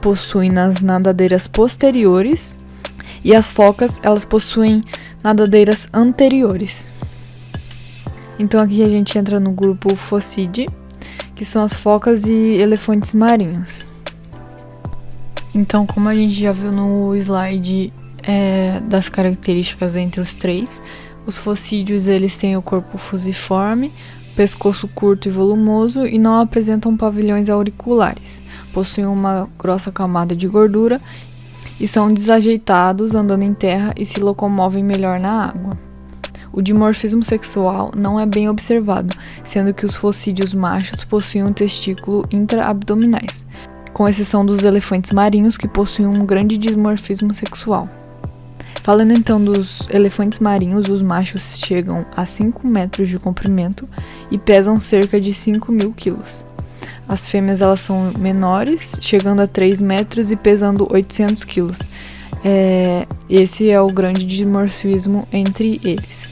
possuem nas nadadeiras posteriores e as focas, elas possuem nadadeiras anteriores. Então, aqui a gente entra no grupo Phocidae, que são as focas e elefantes marinhos. Então, como a gente já viu no slide das características entre os três, os focídeos, eles têm o corpo fusiforme, pescoço curto e volumoso e não apresentam pavilhões auriculares. Possuem uma grossa camada de gordura e são desajeitados andando em terra e se locomovem melhor na água. O dimorfismo sexual não é bem observado, sendo que os focídeos machos possuem um testículo intra-abdominais, com exceção dos elefantes marinhos que possuem um grande dimorfismo sexual. Falando então dos elefantes marinhos, os machos chegam a 5 metros de comprimento e pesam cerca de 5.000 quilos. As fêmeas, elas são menores, chegando a 3 metros e pesando 800 quilos. Esse é o grande dimorfismo entre eles.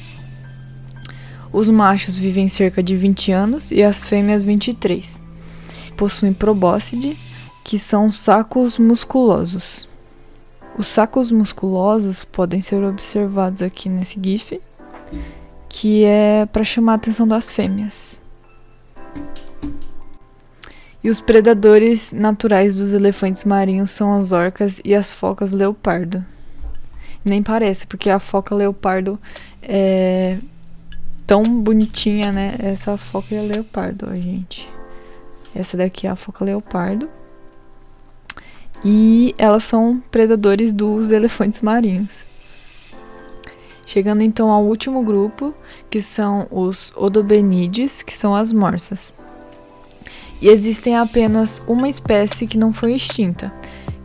Os machos vivem cerca de 20 anos e as fêmeas 23. Possuem probóscide, que são sacos musculosos. Os sacos musculosos podem ser observados aqui nesse GIF, que é para chamar a atenção das fêmeas. E os predadores naturais dos elefantes marinhos são as orcas e as focas leopardo. Nem parece, porque a foca leopardo é tão bonitinha, né? Essa foca é leopardo, ó, gente. Essa daqui é a foca leopardo. E elas são predadores dos elefantes marinhos. Chegando então ao último grupo, que são os odobenídeos, que são as morsas. E existem apenas uma espécie que não foi extinta,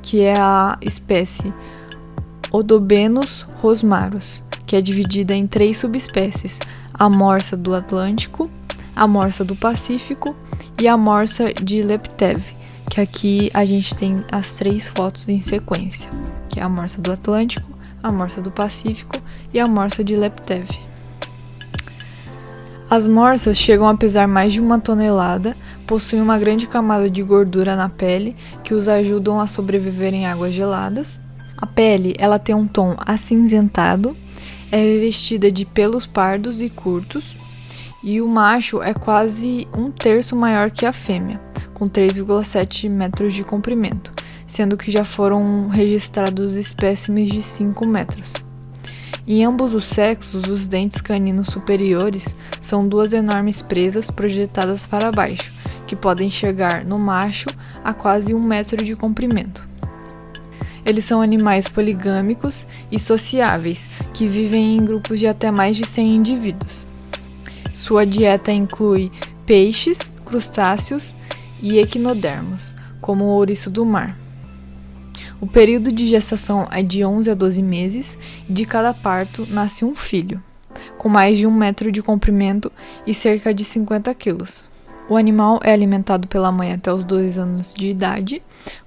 que é a espécie Odobenus rosmarus, que é dividida em 3 subespécies: a morsa do Atlântico, a morsa do Pacífico e a morsa de Leptev, que aqui a gente tem as 3 fotos em sequência, que é a morsa do Atlântico, a morsa do Pacífico e a morsa de Leptev. As morsas chegam a pesar mais de 1 tonelada, possuem uma grande camada de gordura na pele que os ajudam a sobreviver em águas geladas. A pele, ela tem um tom acinzentado, é revestida de pelos pardos e curtos, e o macho é quase 1/3 maior que a fêmea, com 3,7 metros de comprimento, sendo que já foram registrados espécimes de 5 metros. Em ambos os sexos, os dentes caninos superiores são 2 enormes presas projetadas para baixo, que podem chegar no macho a quase 1 metro de comprimento. Eles são animais poligâmicos e sociáveis, que vivem em grupos de até mais de 100 indivíduos. Sua dieta inclui peixes, crustáceos e equinodermos, como o ouriço do mar. O período de gestação é de 11 a 12 meses e de cada parto nasce um filho, com mais de 1 metro de comprimento e cerca de 50 quilos. O animal é alimentado pela mãe até os 2 anos de idade,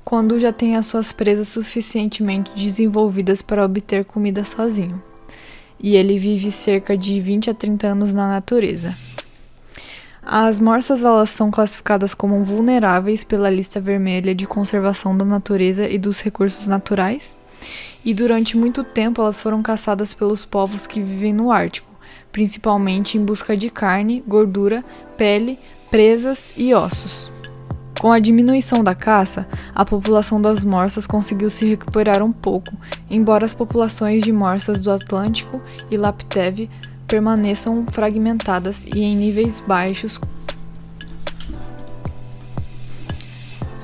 quando já tem as suas presas suficientemente desenvolvidas para obter comida sozinho. E ele vive cerca de 20 a 30 anos na natureza. As morsas elas são classificadas como vulneráveis pela lista vermelha de conservação da natureza e dos recursos naturais, e durante muito tempo elas foram caçadas pelos povos que vivem no Ártico, principalmente em busca de carne, gordura, pele, presas e ossos. Com a diminuição da caça, a população das morsas conseguiu se recuperar um pouco, embora as populações de morsas do Atlântico e Laptev permaneçam fragmentadas e em níveis baixos.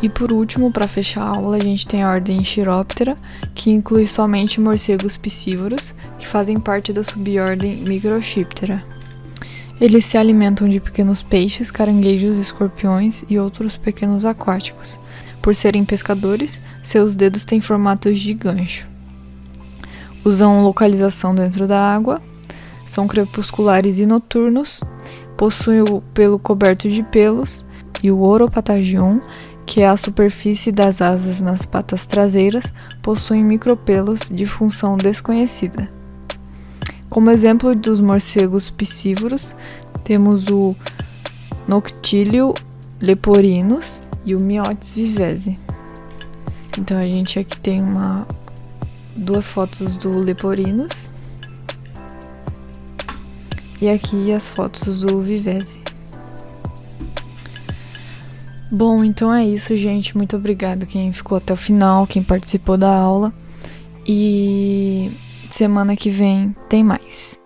E por último, para fechar a aula, a gente tem a ordem Chiroptera, que inclui somente morcegos piscívoros, que fazem parte da subordem Microchiptera. Eles se alimentam de pequenos peixes, caranguejos, escorpiões e outros pequenos aquáticos. Por serem pescadores, seus dedos têm formatos de gancho. Usam localização dentro da água, são crepusculares e noturnos, possuem o pelo coberto de pelos e o oropatagium, que é a superfície das asas nas patas traseiras, possuem micropelos de função desconhecida. Como exemplo dos morcegos piscívoros, temos o Noctilio leporinus e o Myotis vivese. Então a gente aqui tem duas fotos do leporinus e aqui as fotos do vivese. Bom, então é isso, gente. Muito obrigada quem ficou até o final, quem participou da aula. E semana que vem tem mais.